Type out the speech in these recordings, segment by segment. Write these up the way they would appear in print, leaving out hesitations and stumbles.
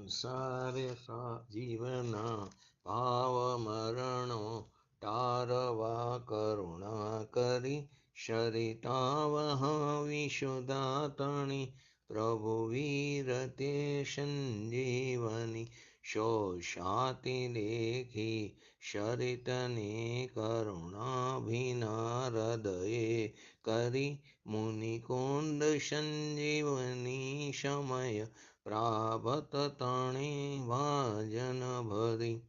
સંસારે જીવના ભાવ મરણો તારવા કરુણા કરી શરિતાવહ વિશુદાતણી પ્રભુ વીર તે સંજીવની શોષાતિ દેખી શરિતને કરુણાભિના હૃદયે કરી મુનિકુંદ સંજીવની સમય પ્રાભત તણે ભાજન ભરી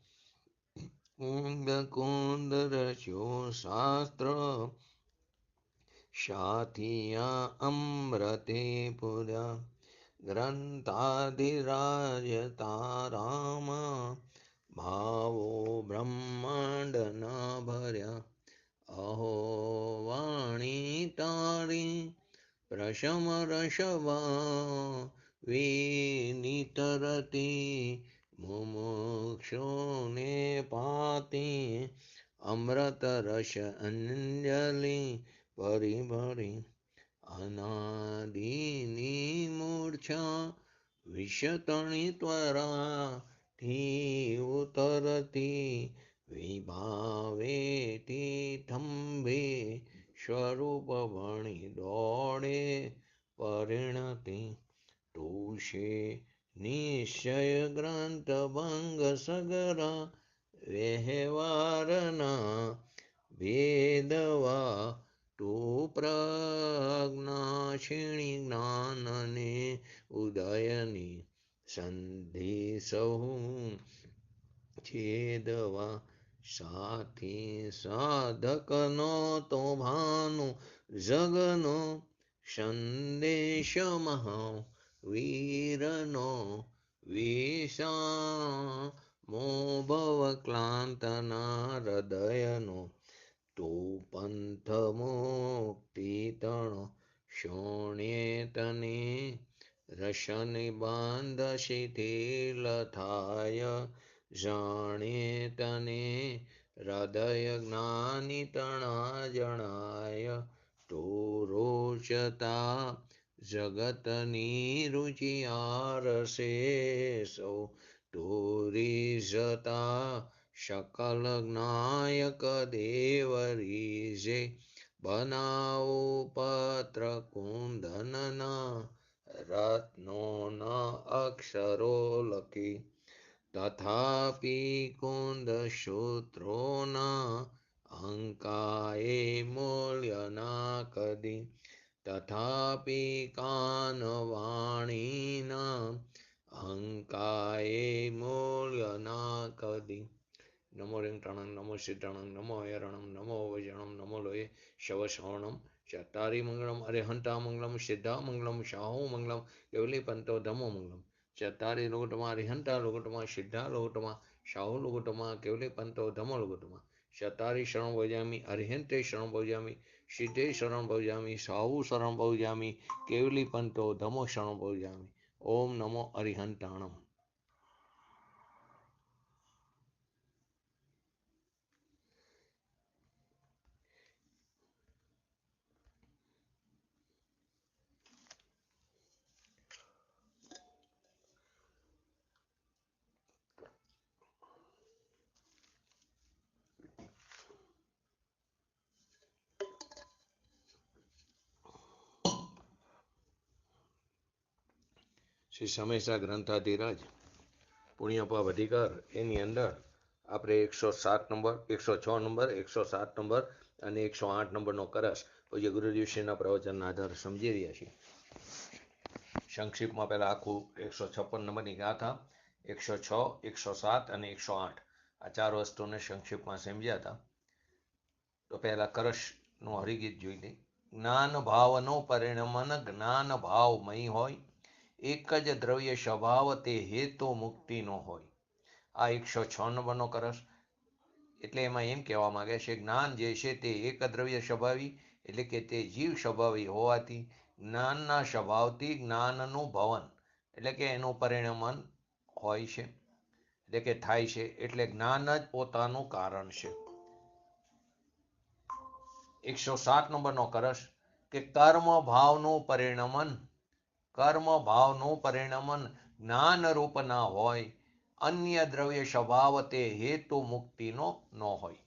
કુંદ કુંદ રચ્યો શાસ્ત્ર સાથિયા અમૃતે પૂર્યા ગ્રંથાધિરાજ તારામ ભાવો બ્રહ્માંડના ભર્યા અહો વાણી તારી પ્રશમ રસવા વિનિતરતી મુમુક્ષુને પાતી અમૃત રસ અંજલિ ભરી ભરી અનાદિની મૂર્છા વિષતણી ત્વરાથી ઉતરતી વિભાવેતી થંભે સ્વરૂપ ભણી દોડે પરિણતિ તુષે નિશ્ચય ગ્રંથ ભંગ સગરા વ્યવહારના ભેદવા તું પ્રજ્ઞાક્ષિણી જ્ઞાનને ઉદયની સંધિ સહુ છેદવા સાથી સાધકનો તો ભાનો જગનો સંદેશ મહા વીરનો વિષા મોભવ ક્લાંતના હૃદયનો તો પંથ મુક્તિ તણો શોણ્યે તને રશની બાંધ શિથિલ થાય જાણે તને હૃદય જ્ઞાની તણા જણાય તો રોચતા જગતની રુચિ આરસે સૌ તોરી જતા શકલ જ્ઞાયક દેવરીજે બનાવો પત્ર કુંદનના રત્નોના અક્ષરો લખી તથાપી કુંદ સૂત્રોના અંકાએ મૂલ્યના કદી તથાપી કાનવાણીના અંકાએ મૂલ્યના કદી નમો રિંગટાણં નમો સિદ્ધાણં નમો હયરણં નમો વૈજણં નમો લોહે શવશ્રવણમ ચતારી મંગલમ અરિહંતા મંગલમ સિદ્ધા મંગલમ શાહો મંગલમ કેવલી પંતો ધમો મંગલમ ચતારી લોગટમાં અરિહંતા લોગટમાં સિદ્ધા લોગટમાં શાહો લોગટમાં કેવલી પંતો ધમો લોગટમાં ચતારી શરણ ભોજામી અરિહંતે શરણ ભોજામી સિદ્ધે શરણ ભોજામી શાહુ શરણ ભોજામી કેવલી પંતો ધમો શરણ ભોજામી ઓમ નમો અરિહંતાણમ. શ્રી સમેશા ગ્રંથાધિરાજ પુણ્યપાપ અધિકાર એની અંદર આપણે 107 નંબર 106 નંબર 107 નંબર અને 108 નંબરનો કરસ પછી ગુરુજીશ્રીના પ્રવચનના આધારે સમજી રહ્યા છીએ. સંક્ષિપ્તમાં પહેલા આખું 156 નંબરની ગાથા 106 107 અને 108 આ ચાર વસ્તુને સંક્ષિપ્તમાં સમજ્યા હતા. તો પહેલા કરશનું હરિગીત જોઈ લઈ. જ્ઞાન ભાવનો પરિણમન જ્ઞાન ભાવમય હોય એક જ દ્રવ્ય સ્વભાવ તે હેતુ મુક્તિનો હોય. આ 106 નંબરનો કરસ. એટલે એમાં એમ કહેવા માંગે છે જ્ઞાન જે છે તે એક દ્રવ્ય સ્વભાવી એટલે કે તે જીવ સ્વભાવી હોવાથી જ્ઞાનના સ્વભાવથી જ્ઞાનનું ભવન એટલે કે એનું પરિણમન હોય છે એટલે કે થાય છે. એટલે જ્ઞાન જ પોતાનું કારણ છે. 107 નંબરનો કરસ કે કર્મ ભાવનું પરિણમન જ્ઞાન રૂપ ના હોય, અન્ય દ્રવ્ય સ્વભાવ તે હેતુ મુક્તિનો ન હોય.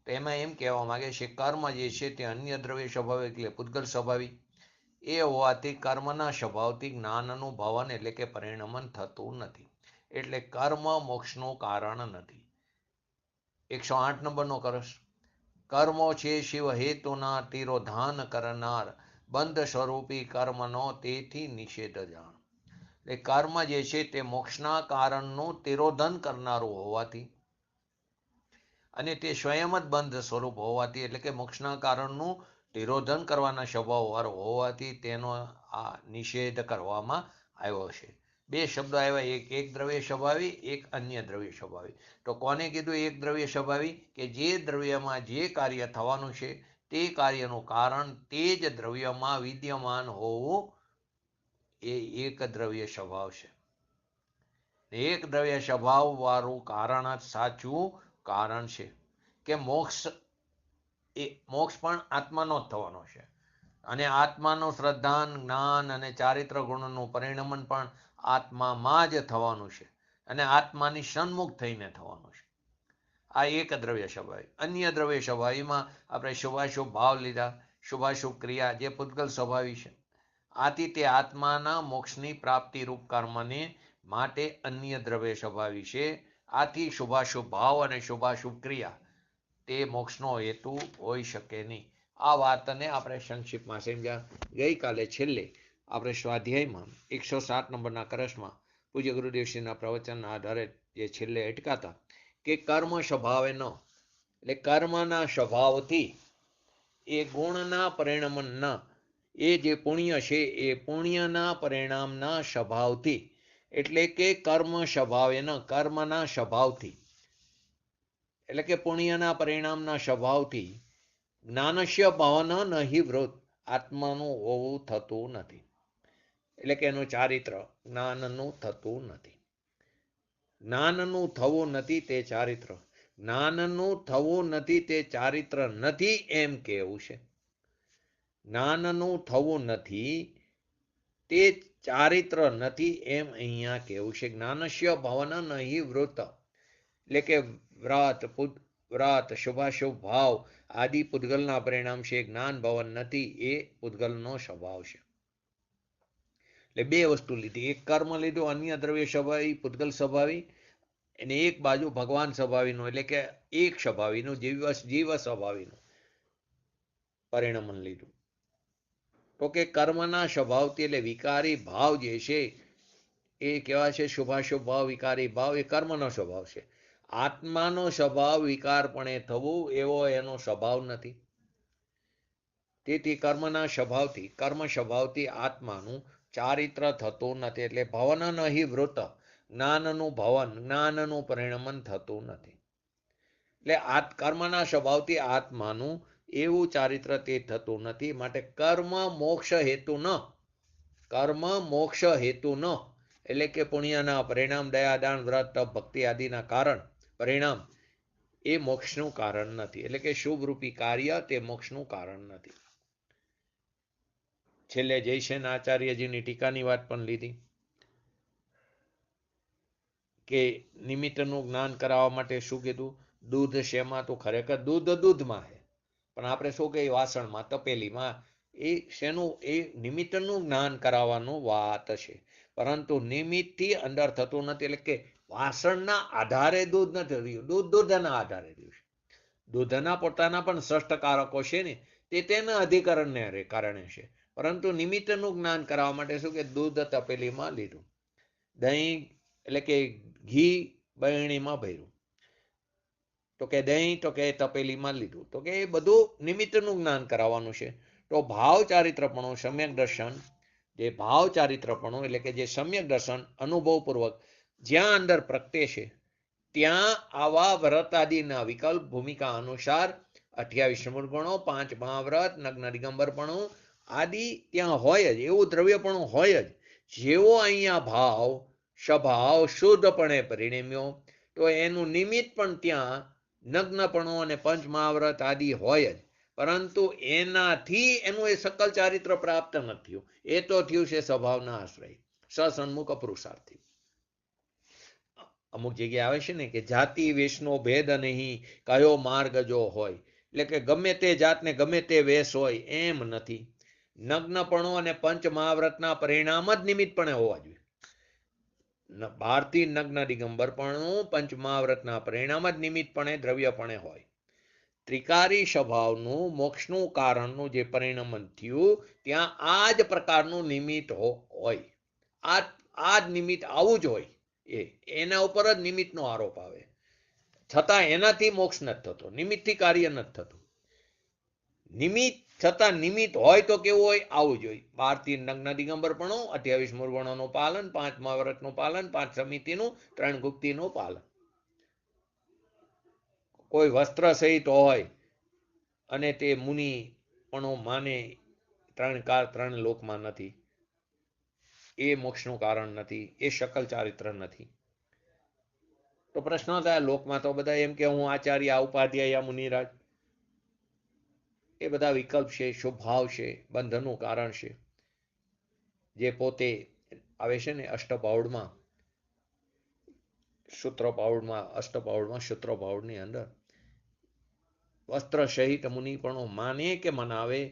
તો એમાં એમ કહેવા માંગે છે કર્મ જે છે તે અન્ય દ્રવ્ય સ્વભાવ એટલે પૂતગલ સ્વભાવી એ હોવાથી કર્મના સ્વભાવથી જ્ઞાનનું ભવન એટલે કે પરિણમન થતું નથી. એટલે કર્મ મોક્ષનું કારણ નથી. 108 નંબરનો કરશ. કર્મો છે શિવ હેતુના તિરોધાન કરનાર, બંધ સ્વરૂપી કર્મનો તેથી નિષેધ જાણ. એટલે કર્મ જે છે તે મોક્ષના કારણનું તિરોધન કરનારું હોવાથી અને તે સ્વયં જ બંધ સ્વરૂપ હોવાથી એટલે કે મોક્ષના કારણનું તિરોધન કરવાના સ્વભાવવાળો હોવાથી તેનો આ નિષેધ કરવામાં આવ્યો છે. બે શબ્દો આવ્યા, એક દ્રવ્ય સ્વભાવી, એક અન્ય દ્રવ્ય સ્વભાવી. તો કોને કીધું એક દ્રવ્ય સ્વભાવી? કે જે દ્રવ્યમાં જે કાર્ય થવાનું છે તે કાર્યનું કારણ તે જ દ્રવ્યમાં વિદ્યમાન હોવું એ એક દ્રવ્ય સ્વભાવ છે. એક દ્રવ્ય સ્વભાવ વાળું કારણ જ સાચું કારણ છે. કે મોક્ષ પણ આત્માનો જ થવાનો છે અને આત્માનું શ્રદ્ધાન, જ્ઞાન અને ચારિત્ર ગુણનું પરિણમન પણ આત્મામાં જ થવાનું છે અને આત્માની સન્મુખ થઈને થવાનું છે. આ એક દ્રવ્ય સ્વભાવી. અન્ય દ્રવ્ય સ્વભાવીમાં આપણે શુભાશુભ ભાવ લીધા, શુભાશુભ ક્રિયા જે પૂતગલ સ્વભાવી છે. આથી તે આત્માના મોક્ષની પ્રાપ્તિ રૂપ કર્મને માટે અન્ય દ્રવ્ય સ્વભાવી છે. આથી શુભાશુભ ભાવ અને શુભાશુભ ક્રિયા તે મોક્ષનો હેતુ હોઈ શકે નહીં. આ વાતને આપણે સંક્ષિપ્તમાં સમજ્યા. ગઈકાલે છેલ્લે આપણે સ્વાધ્યાયમાં 107 નંબરના કરશમાં પૂજ્ય ગુરુદેવશ્રીના પ્રવચનના આધારે જે છેલ્લે અટકાતા કે કર્મ સ્વભાવે ન એટલે કર્મના સ્વભાવથી એ ગુણના પરિણમનના એ જે પુણ્ય છે એ પુણ્યના પરિણામના સ્વભાવથી એટલે કે કર્મ સ્વભાવે ન કર્મના સ્વભાવથી એટલે કે પુણ્યના પરિણામના સ્વભાવથી જ્ઞાનસ્ય ભવન નહીં વૃત આત્માનું હોવું થતું નથી. એટલે કે એનું ચારિત્ર જ્ઞાનનું થતું નથી. જ્ઞાનનું થવું નથી તે ચારિત્ર, જ્ઞાનનું થવું નથી તે ચારિત્ર નથી એમ કેવું છે. જ્ઞાનનું થવું નથી તે ચારિત્ર નથી એમ અહીંયા કેવું છે. જ્ઞાનસ્ય ભવન નહીં વૃત એટલે કે વ્રત શુભાશુભ ભાવ આદિ પૂતગલના પરિણામ છે. જ્ઞાન ભવન નથી એ પૂતગલનો સ્વભાવ છે. એટલે બે વસ્તુ લીધી, એક કર્મ લીધું અન્ય દ્રવ્ય સ્વભાવી પૂતગલ સ્વભાવી અને એક બાજુ ભગવાન સ્વભાવીનું એટલે કે એક સ્વભાવીનું જીવ સ્વભાવીનું પરિણમન લીધું. તો કે કર્મના સ્વભાવથી એટલે વિકારી ભાવ જે છે એ કેવા છે? શુભાશુભ ભાવ, વિકારી ભાવ એ કર્મનો સ્વભાવ છે. આત્માનો સ્વભાવ વિકારપણે થવું એવો એનો સ્વભાવ નથી. તેથી કર્મના સ્વભાવથી કર્મ સ્વભાવથી આત્માનું ચારિત્ર થતું નથી. એટલે ભવન નહીં વૃત જ્ઞાનનું ભવન જ્ઞાનનું પરિણમન થતું નથી. એટલે કર્મના સ્વભાવથી આત્માનું એવું ચારિત્ર તે થતું નથી. માટે કર્મ મોક્ષ હેતુ ન એટલે કે પુણ્યના પરિણામ દયા, દાન, વ્રત, તપ, ભક્તિ આદિના કારણ પરિણામ એ મોક્ષનું કારણ નથી. એટલે કે શુભ રૂપી કાર્ય તે મોક્ષનું કારણ નથી. છેલ્લે જયસેન આચાર્યજીની ટીકાની વાત પણ લીધી કે નિમિત્તનું જ્ઞાન કરાવવા માટે શું કીધું? દૂધ શેમાં? તો ખરેખર દૂધમાં છે, પણ આપણે શું કહીએ વાસણમાં, તપેલીમાં. એ શેનું? એ નિમિત્તનું જ્ઞાન કરાવવાનું વાત છે. પરંતુ નિમિત્તથી અંદર થતું નથી. એટલે કે વાસણના આધારે દૂધ નથી રહ્યું, દૂધના આધારે રહ્યું છે. દૂધના પોતાના પણ શ્રેષ્ઠ કારકો છે ને, તે તેના અધિકરણને કારણે છે. પરંતુ નિમિત્તનું જ્ઞાન કરાવવા માટે શું કે દૂધ તપેલીમાં લીધું, દહીં એટલે કે ઘી બરણીમાં ભર્યું, તો કે દહીં તો કે તપેલીમાં લીધું, તો કે એ બધું નિમિત્તનું જ્ઞાન કરાવવાનું છે. તો ભાવ ચારિત્રપણું, સમ્યક દર્શન, જે ભાવ ચારિત્રપણું એટલે કે જે સમ્યક દર્શન અનુભવપૂર્વક જ્યાં અંદર પ્રગટે છે ત્યાં આવા વ્રત આદિના વિકલ્પ ભૂમિકા અનુસાર 28 મૂળગુણો, 5 મહાવ્રત, નગ્ન દિગંબરપણું આદિ ત્યાં હોય જ, એવું દ્રવ્યપણું હોય જ. જેવો અહીંયા ભાવ સ્વભાવ શુદ્ધપણે પરિણમ્યો તો એનું નિમિત્ત પણ ત્યાં નગ્નપણું અને પંચ મહાવ્રત આદિ હોય જ. પરંતુ એનાથી એનું એ સકલ ચારિત્ર પ્રાપ્ત નથી થયું. એ તો થયું છે સ્વભાવના આશ્રય. સસન્મુખ અપુરુષાર્થી. અમુક જગ્યાએ આવે છે ને કે જાતિ વેશનો ભેદ નહીં, કયો માર્ગ જો હોય, એટલે કે ગમે તે જાતને ગમે તે વેશ હોય એમ નથી. નગ્નપણો અને પંચ મહાવ્રતના પરિણામ જ નિમિત્તપણે હોવા જોઈએ. ભારતીય નગ્ન દિગંબરપણું પંચ મહાવ્રતના પરિણામ જ નિમિત્તપણે દ્રવ્યપણે હોય. ત્રિકારી સ્વભાવનું મોક્ષનું કારણનું જે પરિણમન થયું ત્યાં આ જ પ્રકારનું નિમિત્ત હોય. આ જ નિમિત્ત આવું જ હોય. એના ઉપર જ નિમિત્તનો આરોપ આવે, છતાં એનાથી મોક્ષ નથી થતો, નિમિત્તથી કાર્ય નથી થતું. નિમિત્ત છતાં નિમિત્ત હોય તો કેવું હોય? આવું જ હોય. ભારતીય નગ્ન દિગંબરપણું, 28 મૂળગુણોનું પાલન, 5 મહાવ્રતનું પાલન, 5 સમિતિનું, 3 ગુપ્તિનું પાલન. કોઈ વસ્ત્ર સહિત હોય અને તે મુનિ પણ માને 3 કાળ 3 લોકમાં નથી, એ મોક્ષનું કારણ નથી, એ શકલ ચારિત્ર નથી. તો પ્રશ્ન થાય, લોકમાં તો બધા એમ કે હું આચાર્ય, આ ઉપાધ્યાય, આ મુનિરાજ, એ બધા વિકલ્પ છે, સ્વભાવ છે, બંધનનું કારણ છે. જે પોતે આવે છે ને અષ્ટપાઉડમાં, અષ્ટપાઉડમાં સૂત્રપાઉડની અંદર વસ્ત્ર સહિત મુનિ પણ માને કે મનાવે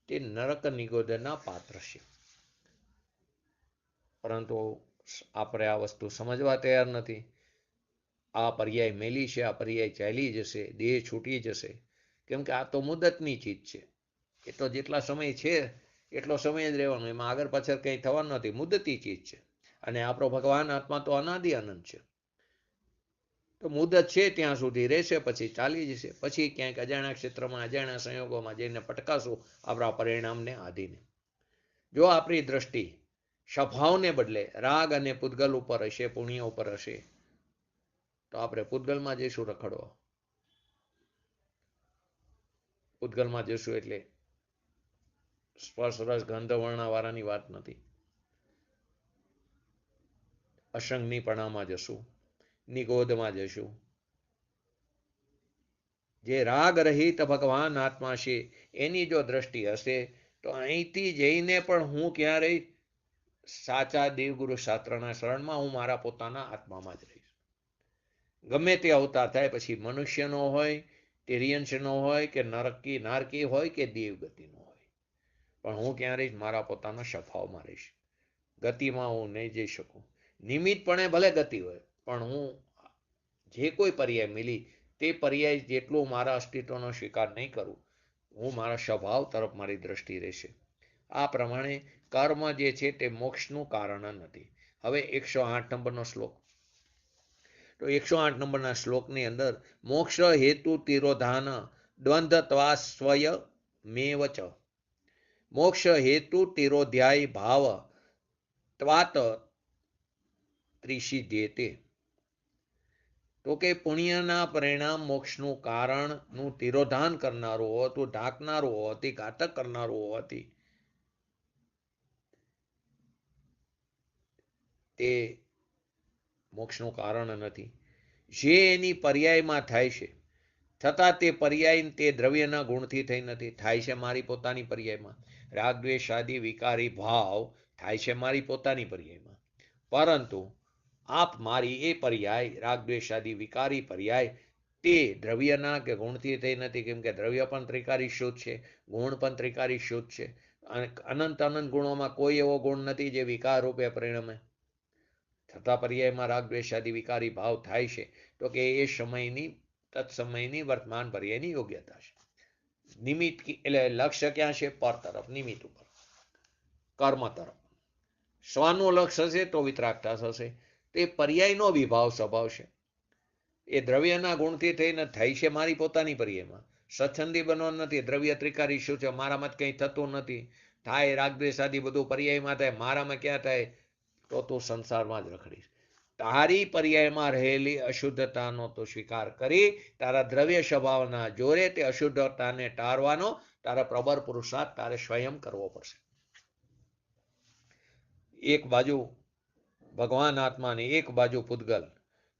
તે નરક નિગોદના પાત્ર છે. પરંતુ આપણે આ વસ્તુ સમજવા તૈયાર નથી. આ પર્યાય મેલી છે, આ પર્યાય ચાલી જશે, દેહ છૂટી જશે, કેમ કે આ તો મુદતની ચીજ છે. એ તો જેટલા સમય છે એટલો સમય જ રહેવાનો, એમાં આગળ પાછળ કંઈ થવાનું નથી. મુદતી ચીજ છે. અને આપણો ભગવાન આત્મા તો અનાદિ અનંત છે. તો મુદત છે ત્યાં સુધી રહેશે, પછી ચાલી જશે. પછી ક્યાંક અજાણ્યા ક્ષેત્રમાં, અજાણ્યા સંયોગોમાં જઈને પટકાશું આપણા પરિણામને આધીને. જો આપણી દ્રષ્ટિ સ્વભાવને બદલે રાગ અને પૂતગલ ઉપર હશે, પુણ્ય ઉપર હશે, તો આપણે પૂતગલમાં જઈશું રખડવા. પૂતગલમાં જઈશું એટલે સ્પર્શ રસ ગંધ વર્ણવાળાની વાત નથી. અસંગની પણામાં જશું, નિગોદમાં જશું. જે રાગ રહિત ભગવાન આત્મા છે એની જો દ્રષ્ટિ હશે તો અહીંથી જઈને પણ હું ક્યારેય સાચા દેવગુરુ શાસ્ત્રના શરણમાં હું મારા પોતાના આત્મામાં જ રહીશ. ગમે તે અવતાર થાય, પછી મનુષ્યનો હોય, તિર્યંશનો હોય, કે નારકી હોય, કે દેવગતિનો હોય, પણ હું ક્યારેય મારા પોતાના સ્વભાવમાં રહીશ. ગતિમાં હું નહીં જઈ શકું. નિમિત્તપણે ભલે ગતિ હોય, પણ હું જે કોઈ પર્યાય મિલી તે પર્યાય જેટલું મારા અસ્તિત્વનો સ્વીકાર નહીં કરું, હું મારા સ્વભાવ તરફ મારી દ્રષ્ટિ રહેશે. આ પ્રમાણે કર્મ જે છે તે મોક્ષનું કારણ નથી. હવે 108 નંબરનો શ્લોક. તો 108 નંબરના શ્લોકની અંદર મોક્ષ હેતુ તિરોધાન દ્વંદ્વત્વાસ્વય મેવ ચ મોક્ષ હેતુ તિરોધ્યાય ભાવ ત્વાત ત્રિસિદ્ધ્યેતે. તો કે પુણ્યના પરિણામ મોક્ષનું કારણનું તિરોધાન કરનારું હોવાથી, ઢાંકનારું હોવાથી, ઘાતક કરનારું હોવાથી તે મોક્ષનું કારણ નથી. જે એની પર્યાયમાં થાય છે, છતાં તે પર્યાય તે દ્રવ્યના ગુણથી થઈ નથી. થાય છે મારી પોતાની પર્યાયમાં. રાગ દ્વેષ આદિ વિકારી ભાવ થાય છે મારી પોતાની પર્યાયમાં. પરંતુ આપ મારી એ પર્યાય, રાગ દ્વેષ આદિ વિકારી પર્યાય, તે દ્રવ્યના કે ગુણથી થઈ નથી. કેમ કે દ્રવ્ય પણ ત્રિકારી શુદ્ધ છે, ગુણ પણ ત્રિકારી શુદ્ધ છે. અને અનંત અનંત ગુણોમાં કોઈ એવો ગુણ નથી જે વિકાર રૂપે પરિણમે. છતાં પર્યાયમાં રાગ દ્વેષ આદિ વિકારી ભાવ થાય છે. તો કે એ સમયની, તત્સમયની વર્તમાન પર્યાયની યોગ્યતા છે. નિમિત્ત એટલે લક્ષ્ય ક્યાં છે? પર તરફ, નિમિત્ત ઉપર, કર્મ તરફ. સ્વનું લક્ષ્ય હશે તો વિતરાગતા થશે. તે પર્યાયનો વિભાવ સ્વભાવ છે. એ દ્રવ્યના ગુણથી થઈને થાય છે મારી પોતાની પર્યાયમાં. સ્વચ્છંદી બનવાનું નથી. દ્રવ્ય ત્રિકારી શું છે? મારામાં કંઈ થતું નથી. થાય રાગ દ્વેષ આદિ બધું પર્યાયમાં થાય, મારામાં ક્યાં થાય? તો તું સંસારમાં જ રખડીશ. તારી પર્યાયમાં રહેલી અશુદ્ધતાનો તો સ્વીકાર કરી તારા દ્રવ્ય સ્વભાવના જોરે તે અશુદ્ધતાને ટાળવાનો તારા પ્રબળ પુરુષાર્થ તારે સ્વયં કરવો પડશે. એક બાજુ ભગવાન આત્માની, એક બાજુ પૂતગલ.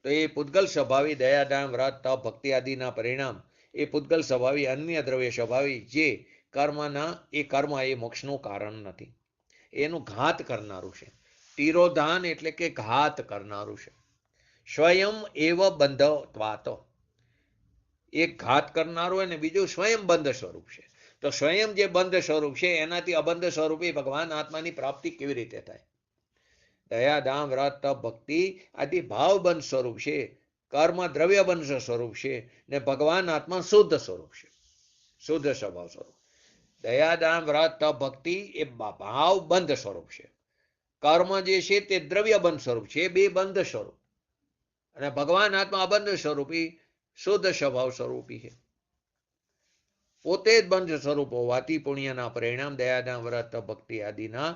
તો એ પૂતગલ સ્વભાવી દયાદાન વ્રત તપ ભક્તિ આદિના પરિણામ, એ પૂતગલ સ્વભાવી અન્ય દ્રવ્ય સ્વભાવી જે કર્મના, એ કર્મ એ મોક્ષનું કારણ નથી. એનું ઘાત કરનારું છે. તિરોધાન એટલે કે ઘાત કરનારું છે. સ્વયં એવ બંધત્વાત, એક ઘાત કરનારું અને બીજું સ્વયં બંધ સ્વરૂપ છે. તો સ્વયં જે બંધ સ્વરૂપ છે એનાથી અબંધ સ્વરૂપી ભગવાન આત્માની પ્રાપ્તિ કેવી રીતે થાય? દયા દામ વ્રત તપ ભક્તિ આદિ ભાવબંધ સ્વરૂપ છે, કર્મ દ્રવ્યબંધ સ્વરૂપ છે, ને ભગવાન આત્મા શુદ્ધ સ્વરૂપ છે, શુદ્ધ સ્વભાવ સ્વરૂપ. દયા દામ વ્રત તપ ભક્તિ એ ભાવબંધ સ્વરૂપ છે. કર્મ જે છે તે દ્રવ્યબંધ સ્વરૂપ છે, એ બે બંધ સ્વરૂપ. અને ભગવાન આત્મા અબંધ સ્વરૂપી શુદ્ધ સ્વભાવ સ્વરૂપી છે. પોતે જ બંધ સ્વરૂપ હોવાથી પુણ્યના પરિણામ દયાદાન વ્રત ભક્તિ આદિના,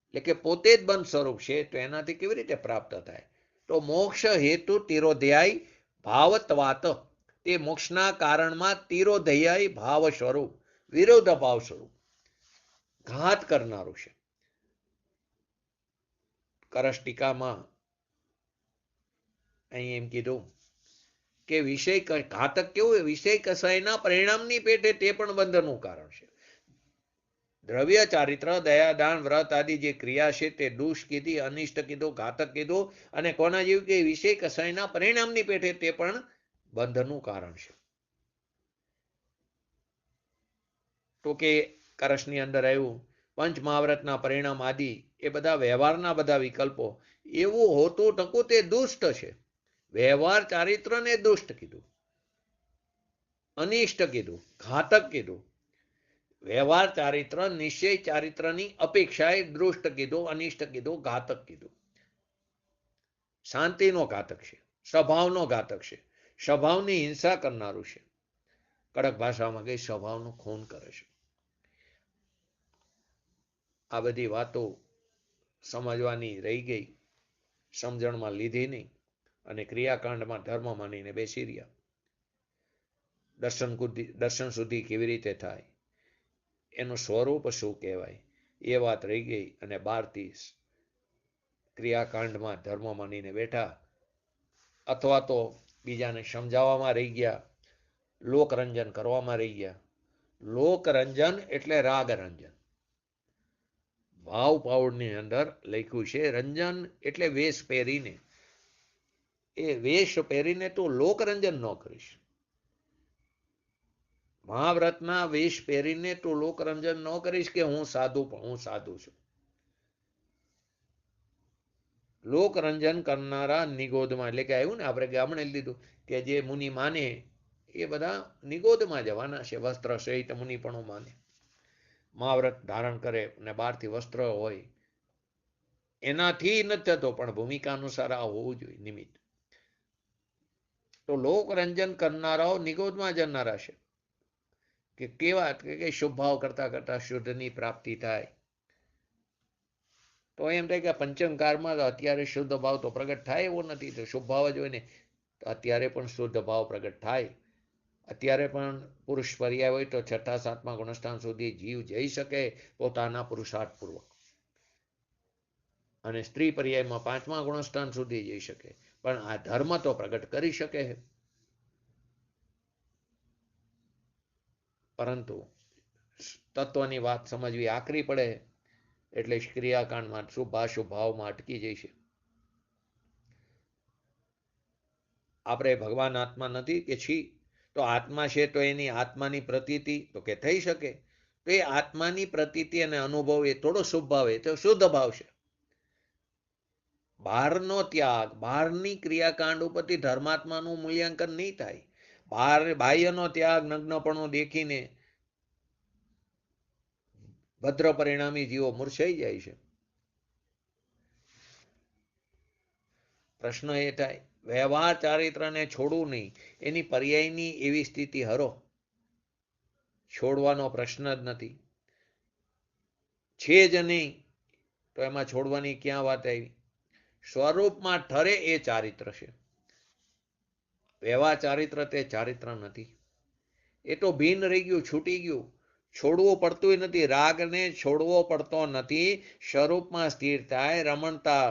એટલે કે પોતે જ બંધ સ્વરૂપ છે, તો એનાથી કેવી રીતે પ્રાપ્ત થાય? તો મોક્ષ હેતુ તિરોધ્યાય ભાવત્વાત, તે મોક્ષના કારણમાં તિરોધ્યાય ભાવ સ્વરૂપ, વિરોધ ભાવ સ્વરૂપ, ઘાત કરનારું છે. કરસ ટીકામાં અહીં એમ કીધું કે વિષય ઘાતક કેવું, વિષય કસાયના પરિણામની પેટે તે પણ બંધનનું કારણ છે. દ્રવ્ય ચારિત્ર દયા દાન વ્રત આદિ જે ક્રિયા છે તે દુષ્ટ કીધી, અનિષ્ટ કીધું, ઘાતક કીધું, અને કોના જેવું કે વિષય કસાયના પરિણામની પેટે તે પણ બંધનનું કારણ છે. તો કે કરસની અંદર આવ્યું પંચ મહાવ્રતના પરિણામ આદિ એ બધા વ્યવહારના બધા વિકલ્પો, એવું હોતું ટકું તે દુષ્ટ છે. વ્યવહાર ચારિત્રને દુષ્ટ કીધું, અનિષ્ટ કીધું, ઘાતક કીધું. વ્યવહાર ચારિત્ર નિશ્ચય ચારિત્રની અપેક્ષાએ દુષ્ટ કીધું, અનિષ્ટ કીધું, ઘાતક કીધું. શાંતિનો ઘાતક છે, સ્વભાવનો ઘાતક છે, સ્વભાવની હિંસા કરનારું છે. કડક ભાષામાં કઈ સ્વભાવનું ખૂન કરે છે. આ બધી વાતો સમજવાની રહી ગઈ, સમજણમાં લીધી નહીં, અને ક્રિયાકાંડમાં ધર્મ માનીને બેસી રહ્યા. દર્શન સુધી કેવી રીતે થાય, એનું સ્વરૂપ શું કહેવાય, એ વાત રહી ગઈ. અને 12 ક્રિયાકાંડમાં ધર્મ માનીને બેઠા, અથવા તો બીજાને સમજાવવામાં રહી ગયા, લોકરંજન કરવામાં રહી ગયા. લોકરંજન એટલે રાગરંજન. ભાવ પાઉડની અંદર લખ્યું છે રંજન એટલે વેશ પહેરીને. એ વેશ પહેરીને તું લોકરંજન ન કરીશ. મહાવ્રતના વેશ પહેરીને તું લોકરંજન ન કરીશ કે હું સાધુ છું. લોકરંજન કરનારા નિગોદમાં, એટલે કે આવ્યું ને આપણે ગામડે લીધું કે જે મુનિ માને એ બધા નિગોદમાં જવાના છે. વસ્ત્ર સહિત મુનિ પણ માને, મહાવ્રત ધારણ કરે અને બહારથી વસ્ત્ર હોય, એનાથી નથી થતો, પણ ભૂમિકા અનુસાર આ હોવું જોઈએ નિમિત્ત. તો લોકરંજન કરનારાઓ નિગોદમાં જનારા છે. કે કેવા કે શુભ ભાવ કરતા કરતા શુદ્ધની પ્રાપ્તિ થાય. તો એમ થાય કે પંચમકારમાં અત્યારે શુદ્ધ ભાવ તો પ્રગટ થાય એવો નથી, તો શુભ ભાવ જ હોય ને, તો અત્યારે પણ શુદ્ધ ભાવ પ્રગટ થાય. અત્યારે પણ પુરુષ પર્યાય હોય તો 6, 7મા ગુણસ્થાન સુધી જીવ જઈ શકે પોતાના પુરુષાર્થ પૂર્વક, અને સ્ત્રી પર્યાયમાં 5મા ગુણસ્થાન સુધી જઈ શકે, પણ આ ધર્મ તો પ્રગટ કરી શકે. પરંતુ તત્વની વાત સમજવી આકરી પડે, એટલે ક્રિયાકાંડમાં શુભાશુભ ભાવમાં અટકી જઈશે. આપણે ભગવાન આત્મા નથી કે છી, તો આત્મા છે તો એની આત્માની પ્રતીતિ તો કે થઈ શકે. તો એ આત્માની પ્રતીતિ અને અનુભવ એ થોડો શુભ ભાવ, એ તો શુદ્ધ ભાવ છે. બહારનો ત્યાગ, બહારની ક્રિયાકાંડ ઉપરથી ધર્માત્માનું મૂલ્યાંકન નહીં થાય. બાહ્યનો ત્યાગ, નગ્નપણું દેખીને ભદ્ર પરિણામી જીવો મૂર્છાઈ જાય છે. પ્રશ્ન એ થાય, વ્યવહાર ચારિત્રને છોડવું નહીં, એની પર્યાયની એવી સ્થિતિ હરો. છોડવાનો પ્રશ્ન જ નથી, છે જ નહીં, તો એમાં છોડવાની ક્યાં વાત આવી? સ્વરૂપમાં ઠરે એ ચારિત્ર છે. વ્યવહાર ચારિત્ર તે ચારિત્ર નથી. એ તો ભિન્ન રહી ગયું, છૂટી ગયું. છોડવું પડતું નથી, રાગને છોડવો પડતો નથી. સ્વરૂપમાં સ્થિર થાય, રમણતા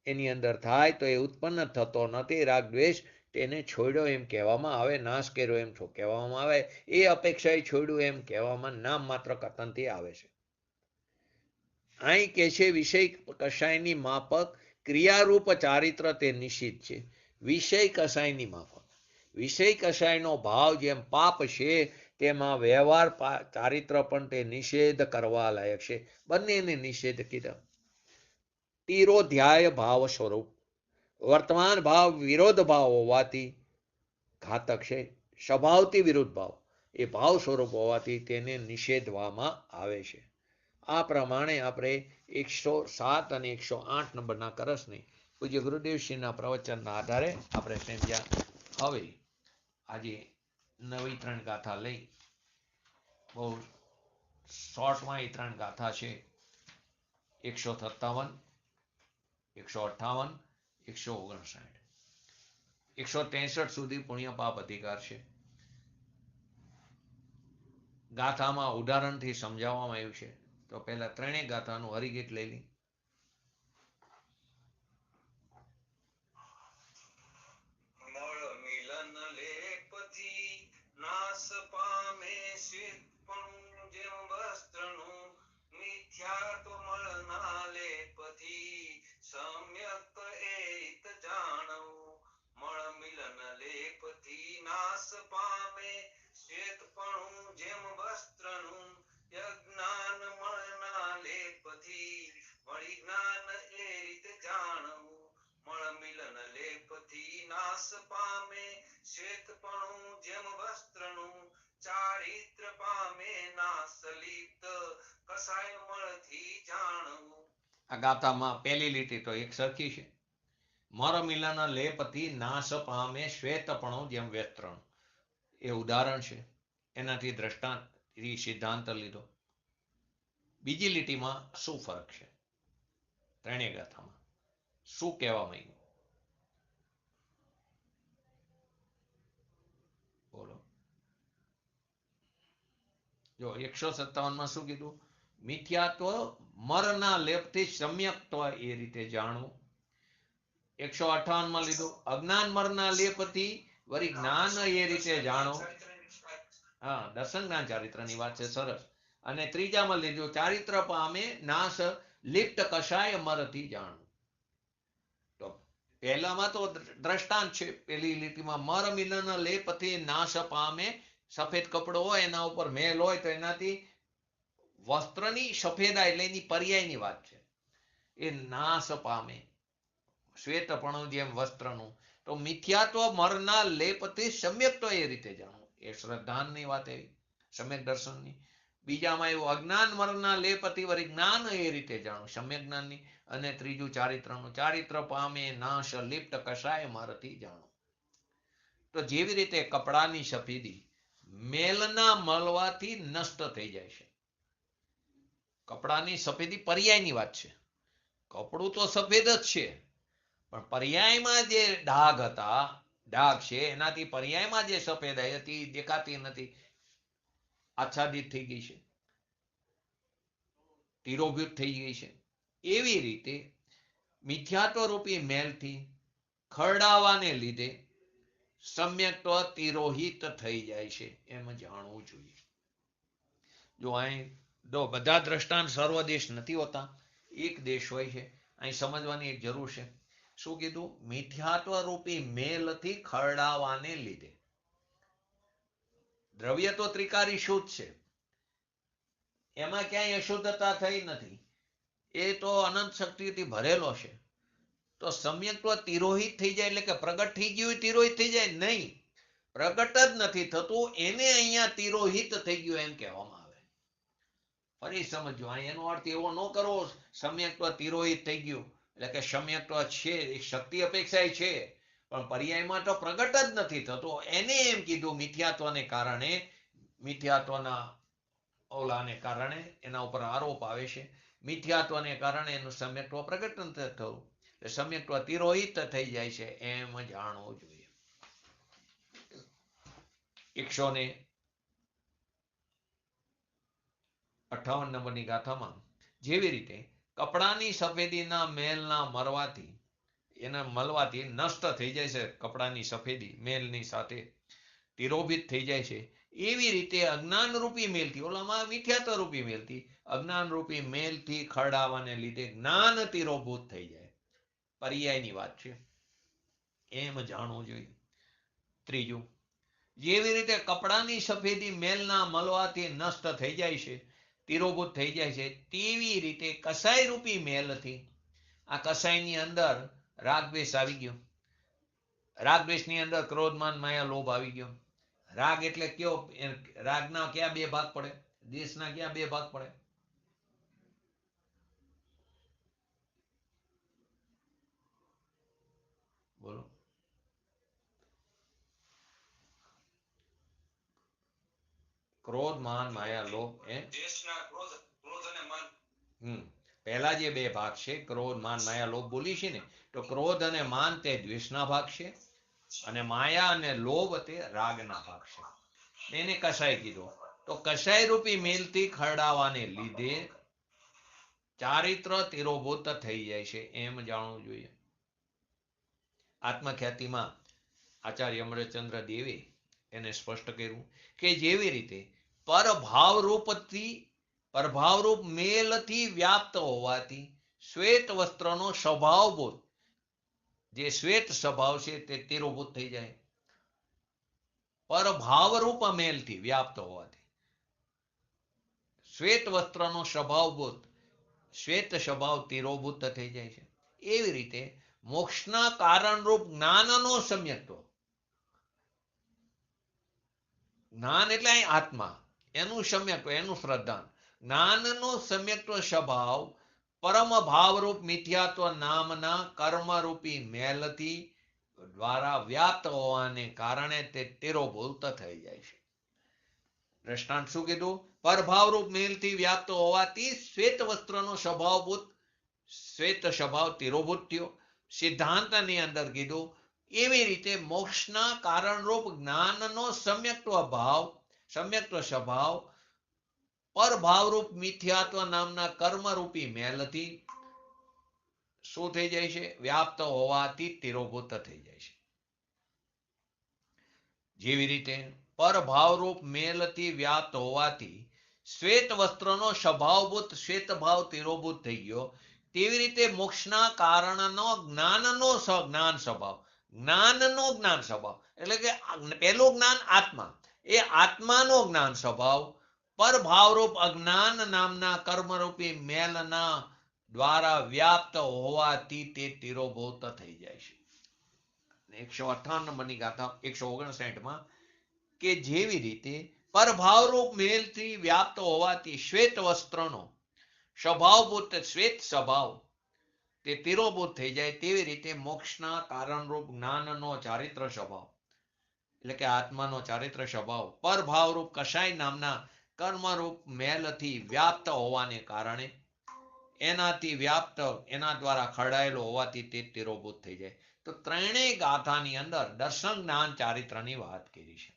એની અંદર થાય તો એ ઉત્પન્ન થતો નથી. રાગ દ્વેષ તેને છોડ્યો એમ કહેવામાં આવે, નાશ કર્યો એમ કહેવામાં આવે, એ અપેક્ષાએ છોડ્યું એમ કહેવામાં નામ માત્ર કથનથી આવે છે. અહીં કે છે વિષય કષાયની માફક ક્રિયારૂપ ચારિત્ર તે નિષિદ્ધ છે. વિષય કષાયની માફક, વિષય કષાયનો ભાવ જેમ પાપ છે તેમાં વ્યવહાર ચારિત્ર પણ તે નિષેધ કરવા લાયક છે. બંનેને નિષેધ કીધા. તિરોધ્યાય ભાવ સ્વરૂપ, વર્તમાન ભાવ વિરોધ ભાવ હોવાથી ઘાતક છે. સ્વભાવથી વિરુદ્ધ ભાવ એ ભાવ સ્વરૂપ હોવાથી તેને નિષેધવામાં આવે છે. આ પ્રમાણે આપણે 107 અને 108 નંબરના કરસને પૂજ્ય ગુરુદેવશ્રીના પ્રવચનના આધારે આપણે સમજ્યા. હવે આજે નવી 3 ગાથા લઈ, બહુ શોર્ટમાં એ 3 ગાથા છે. 157, 158, 159, 163 સુધી પુણ્ય પાપ અધિકાર છે. ગાથામાં ઉદાહરણથી સમજાવવામાં આવ્યું છે. તો પહેલા 3 ગાથાનું હરિગીત લઈ લી. આ ગાથામાં પહેલી લીટી તો એક સરખી છે. મર મિલન લેપથી નાશ પામે શ્વેતપણું જેમ વેત્રણ, એ ઉદાહરણ છે. એનાથી દ્રષ્ટાંત સિદ્ધાંત લીધો. બીજી લીટીમાં શું ફરક છે? 3 ગાથામાં શું કહેવા માંગ્યું? બોલો. જો 157માં શું કીધું? મિથ્યાત્વ મરના લેપથી સમ્યક્ત્વ એ રીતે જાણવું. 158માં લીધું અજ્ઞાન મરના લેપથી વળી જ્ઞાન એ રીતે જાણો. હા, દર્શન જ્ઞાન ચારિત્રની વાત છે, સરસ. અને ત્રીજામાં લીધું ચારિત્ર પામે નાશ લિપ્ત કષાય મરથી જાણવું. તો પહેલામાં તો દ્રષ્ટાંત છે. પહેલી લીટીમાં મર મિલન લેપથી નાશ પામે, સફેદ કપડો હોય એના ઉપર મેલ હોય તો એનાથી વસ્ત્રની સફેદાઈ એટલે એની પર્યાયની વાત છે. એ નાશ પામે, શ્વેતપણું જેમ વસ્ત્રનું. તો મિથ્યાત્વ મરના લેપથી સમ્યક્ત્વ એ રીતે જાણવું, એ શ્રદ્ધાની વાત એવી, સમ્યક દર્શનની. બીજામાં એવું અજ્ઞાન મરના લેપથી વળી જ્ઞાન એ રીતે જાણવું, સમ્યક જ્ઞાનની. અને ત્રીજું ચારિત્રનું, ચારિત્ર પામે નાશ લિપ્ત કષાય મારથી જાણવું. તો જેવી રીતે કપડાની સફેદી મેલના મળવાથી નષ્ટ થઈ જાય છે. કપડાની સફેદી પર્યાયની વાત છે. કપડું તો સફેદ જ છે, પણ પર્યાયમાં જે ડાઘ હતા, ડાઘ છે, એનાથી પર્યાયમાં જે સફેદાઈ હતી દેખાતી નથી, આચ્છાદિત થઈ ગઈ છે, તિરોભૂત થઈ ગઈ છે. એવી રીતે મિથ્યાત્વ રૂપી મેલથી ખરડાવાને લીધે સમ્યક્ત્વ તિરોહિત થઈ જાય છે, એમ જાણવું જોઈએ. જો અહીં બધા દ્રષ્ટાંત સર્વદેશ નથી હોતા, એક દેશ હોય છે. અહીં સમજવાની એક જરૂર છે. શું કીધું? મિથ્યાત્વ રૂપી મેલથી ખરડાવાને લીધે. દ્રવ્ય તો ત્રિકારી શુદ્ધ છે, એમાં ક્યાંય અશુદ્ધતા થઈ નથી, એ તો અનંત શક્તિથી ભરેલો છે. તો સમ્યક્ત્વ તિરોહિત થઈ જાય એટલે કે પ્રગટ થઈ ગયું તિરોહિત થઈ જાય? નહીં, પ્રગટ જ નથી થતું, એને અહીંયા તિરોહિત થઈ ગયું એમ કહેવામાં આવે. ફરી સમજો, એનો અર્થ એવો ન કરવો સમ્યક્ત્વ તિરોહિત થઈ ગયું એટલે કે સમ્યક્ત્વ છે, શક્તિ અપેક્ષા છે, પણ પર્યાયમાં તો પ્રગટ જ નથી થતો. એને એમ કીધું મિથ્યાત્વને કારણે, મિથ્યાત્વના ઓલાને કારણે એના ઉપર આરોપ આવે છે. મિથ્યાત્વને કારણે એનું સમ્યક્ત્વ પ્રગટ નથી થતું, સમ્યક્ત્વ તિરોહિત થઈ જાય છે, એમ જાણવું જોઈએ. 158 નંબરની ગાથામાં જેવી રીતે કપડાની સફેદીના મેલના મરવાથી, એના મળવાથી નષ્ટ થઈ જાય છે, કપડાની સફેદી મેલની સાથે તિરોભિત થઈ જાય છે. એવી રીતે અજ્ઞાન રૂપી મેલથી, ઓલામાં મિથ્યાત્વ રૂપી મેલથી, અજ્ઞાન રૂપી મેલથી ખરડાવાને લીધે જ્ઞાન તિરોભૂત થઈ જાય. પર્યાયની વાત છે, એમ જાણવું જોઈએ. ત્રીજું, જેવી રીતે કપડાની સફેદી મેલના મળવાથી નષ્ટ થઈ જાય છે, તિરોભૂત થઈ જાય છે, તેવી રીતે કસાય રૂપી મેલથી, આ કસાયની અંદર રાગદ્વેષ આવી ગયો, રાગદ્વેષની અંદર ક્રોધમાન માયા લોભ આવી ગયો. રાગ એટલે કયો? રાગના ક્યાં બે ભાગ પડે? દ્વેષના ક્યાં બે ભાગ પડે? બોલો. ક્રોધ માન માયા લોભ, પહેલા જે બે ભાગ છે ક્રોધ માન માયા લોભ બોલી છે ને, તો ક્રોધ અને માન તે દ્વેષના ભાગ છે, અને માયા અને લોભ તે રાગના ભાગ છે. એને કસાય કીધો. તો કસાય રૂપી મેલથી ખરડાવાને લીધે ચારિત્ર તિરોભૂત થઈ જાય છે, એમ જાણવું જોઈએ. આત્મખ્યાતિમાં આચાર્ય અમરચંદ્ર દેવે એને સ્પષ્ટ કર્યું કે જેવી રીતે પરભાવરૂપ મેલથી વ્યાપ્ત હોવાથી શ્વેત વસ્ત્રનો સ્વભાવભૂત, જે શ્વેત સ્વભાવ છે તે તિરોભૂત થઈ જાય. પરભાવરૂપ મેલથી વ્યાપ્ત હોવાથી શ્વેત વસ્ત્રનો સ્વભાવભૂત શ્વેત સ્વભાવ તિરોભૂત થઈ જાય છે. એવી રીતે મોક્ષના કારણરૂપ જ્ઞાનનો સમ્યક્ત્વ, જ્ઞાન એટલે અહીં આત્મા, એનું સમ્યક્ત્વ, એનું શ્રદ્ધા, જ્ઞાનનો સમ્યક્ત્વ સ્વભાવ પરમ ભાવરૂપ મિથ્યાત્વ નામના કર્મરૂપી મેલથી દ્વારા વ્યાપ્ત હોવાને કારણે તે તિરોભૂત થઈ જાય છે. દ્રષ્ટાંત શું કીધું? પરભાવરૂપ મેલથી વ્યાપ્ત હોવાથી શ્વેત વસ્ત્રનો સ્વભાવભૂત શ્વેત સ્વભાવ તિરોભૂત થયો. સિદ્ધાંતની અંદર કીધું એવી રીતે મોક્ષના કારણરૂપ જ્ઞાનનો સમ્યક્ત્વ સ્વભાવ પરભાવરૂપ મિથ્યાત્વ નામના કર્મરૂપી મેલથી શું થઈ જાય છે? વ્યાપ્ત હોવાથી તિરોભૂત થઈ જાય છે. જેવી રીતે પરભાવરૂપ મેલથી વ્યાપ્ત હોવાથી શ્વેત વસ્ત્રનો સ્વભાવભૂત શ્વેત ભાવ તિરોભૂત થઈ ગયો, તેવી રીતે મોક્ષના કારણનો જ્ઞાનનો જ્ઞાન સ્વભાવ એટલે કે પહેલું જ્ઞાન આત્મા, એ આત્માનો જ્ઞાન સ્વભાવ પરભાવરૂપ અજ્ઞાન નામના કર્મરૂપી મેલના દ્વારા વ્યાપ્ત હોવાથી તે તિરોભૂત થઈ જાય છે. 158 નંબરની ગાથા 159માં કે જેવી રીતે પરભાવરૂપ મેલથી વ્યાપ્ત હોવાથી શ્વેત વસ્ત્રનો સ્વભાવભૂત શ્વેત સ્વભાવ તે તિરોભૂત થઈ જાય, તેવી રીતે મોક્ષના કારણરૂપ જ્ઞાનનો ચારિત્ર સ્વભાવ એટલે કે આત્માનો ચારિત્ર સ્વભાવ પરભાવરૂપ કસાય નામના કર્મરૂપ મેલથી વ્યાપ્ત હોવાને કારણે એના દ્વારા ખરડાયેલો હોવાથી તે તિરોભૂત થઈ જાય. તો ત્રણેય ગાથાની અંદર દર્શન જ્ઞાન ચારિત્રની વાત કરી છે.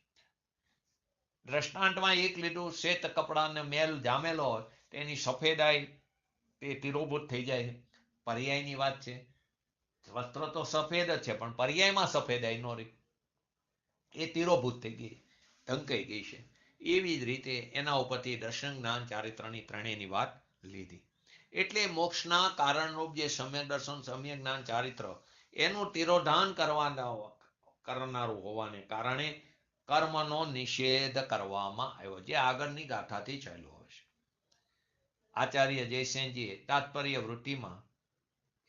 દ્રષ્ટાંતમાં એક લીધું, શ્વેત કપડાને મેલ જામેલો હોય તેની સફેદાઈ તે તિરોભૂત થઈ જાય. પર્યાયની વાત છે, વસ્ત્ર તો સફેદ જ છે પણ પર્યાયમાં સફેદાઈ નો રહી, એ તિરોભૂત થઈ ગઈ, ઢંકાઈ ગઈ છે. એવી જ રીતે એના ઉપરથી દર્શન જ્ઞાન ચારિત્રની ત્રણેયની વાત લીધી. એટલે મોક્ષના કારણરૂપ જે સમ્યક દર્શન સમ્યક જ્ઞાન ચારિત્ર એનું તિરોધાન કરનારું હોવાને કારણે કર્મનો નિષેધ કરવામાં આવ્યો, જે આગળની ગાથાથી ચાલ્યો હોય છે. આચાર્ય જયસેનજીએ તાત્પર્ય વૃત્તિમાં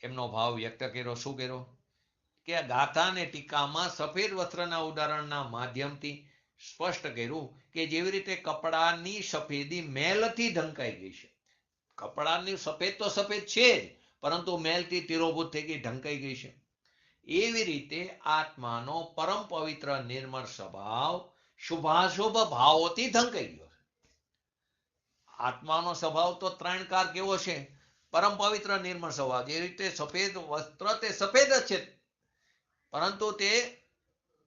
એમનો ભાવ વ્યક્ત કર્યો. શું કર્યો? કે ગાથાને ટીકામાં સફેદ વસ્ત્રના ઉદાહરણના માધ્યમથી સ્પષ્ટ કર્યું કે જેવી રીતે કપડાની સફેદી મેલથી ઢંકાઈ ગઈ છે, કપડાની સફેદ તો સફેદ છે જ, પરંતુ મેલથી તિરોભૂત થઈ ગઈ, ઢંકાઈ ગઈ છે. એવી રીતે આત્માનો પરમ પવિત્ર નિર્મળ સ્વભાવ શુભાશુભ ભાવોથી ઢંકાઈ ગયો છે. આત્માનો સ્વભાવ તો ત્રણકાર કેવો છે? પરમ પવિત્ર નિર્મળ સ્વભાવ. જે રીતે સફેદ વસ્ત્ર તે સફેદ જ છે, પરંતુ તે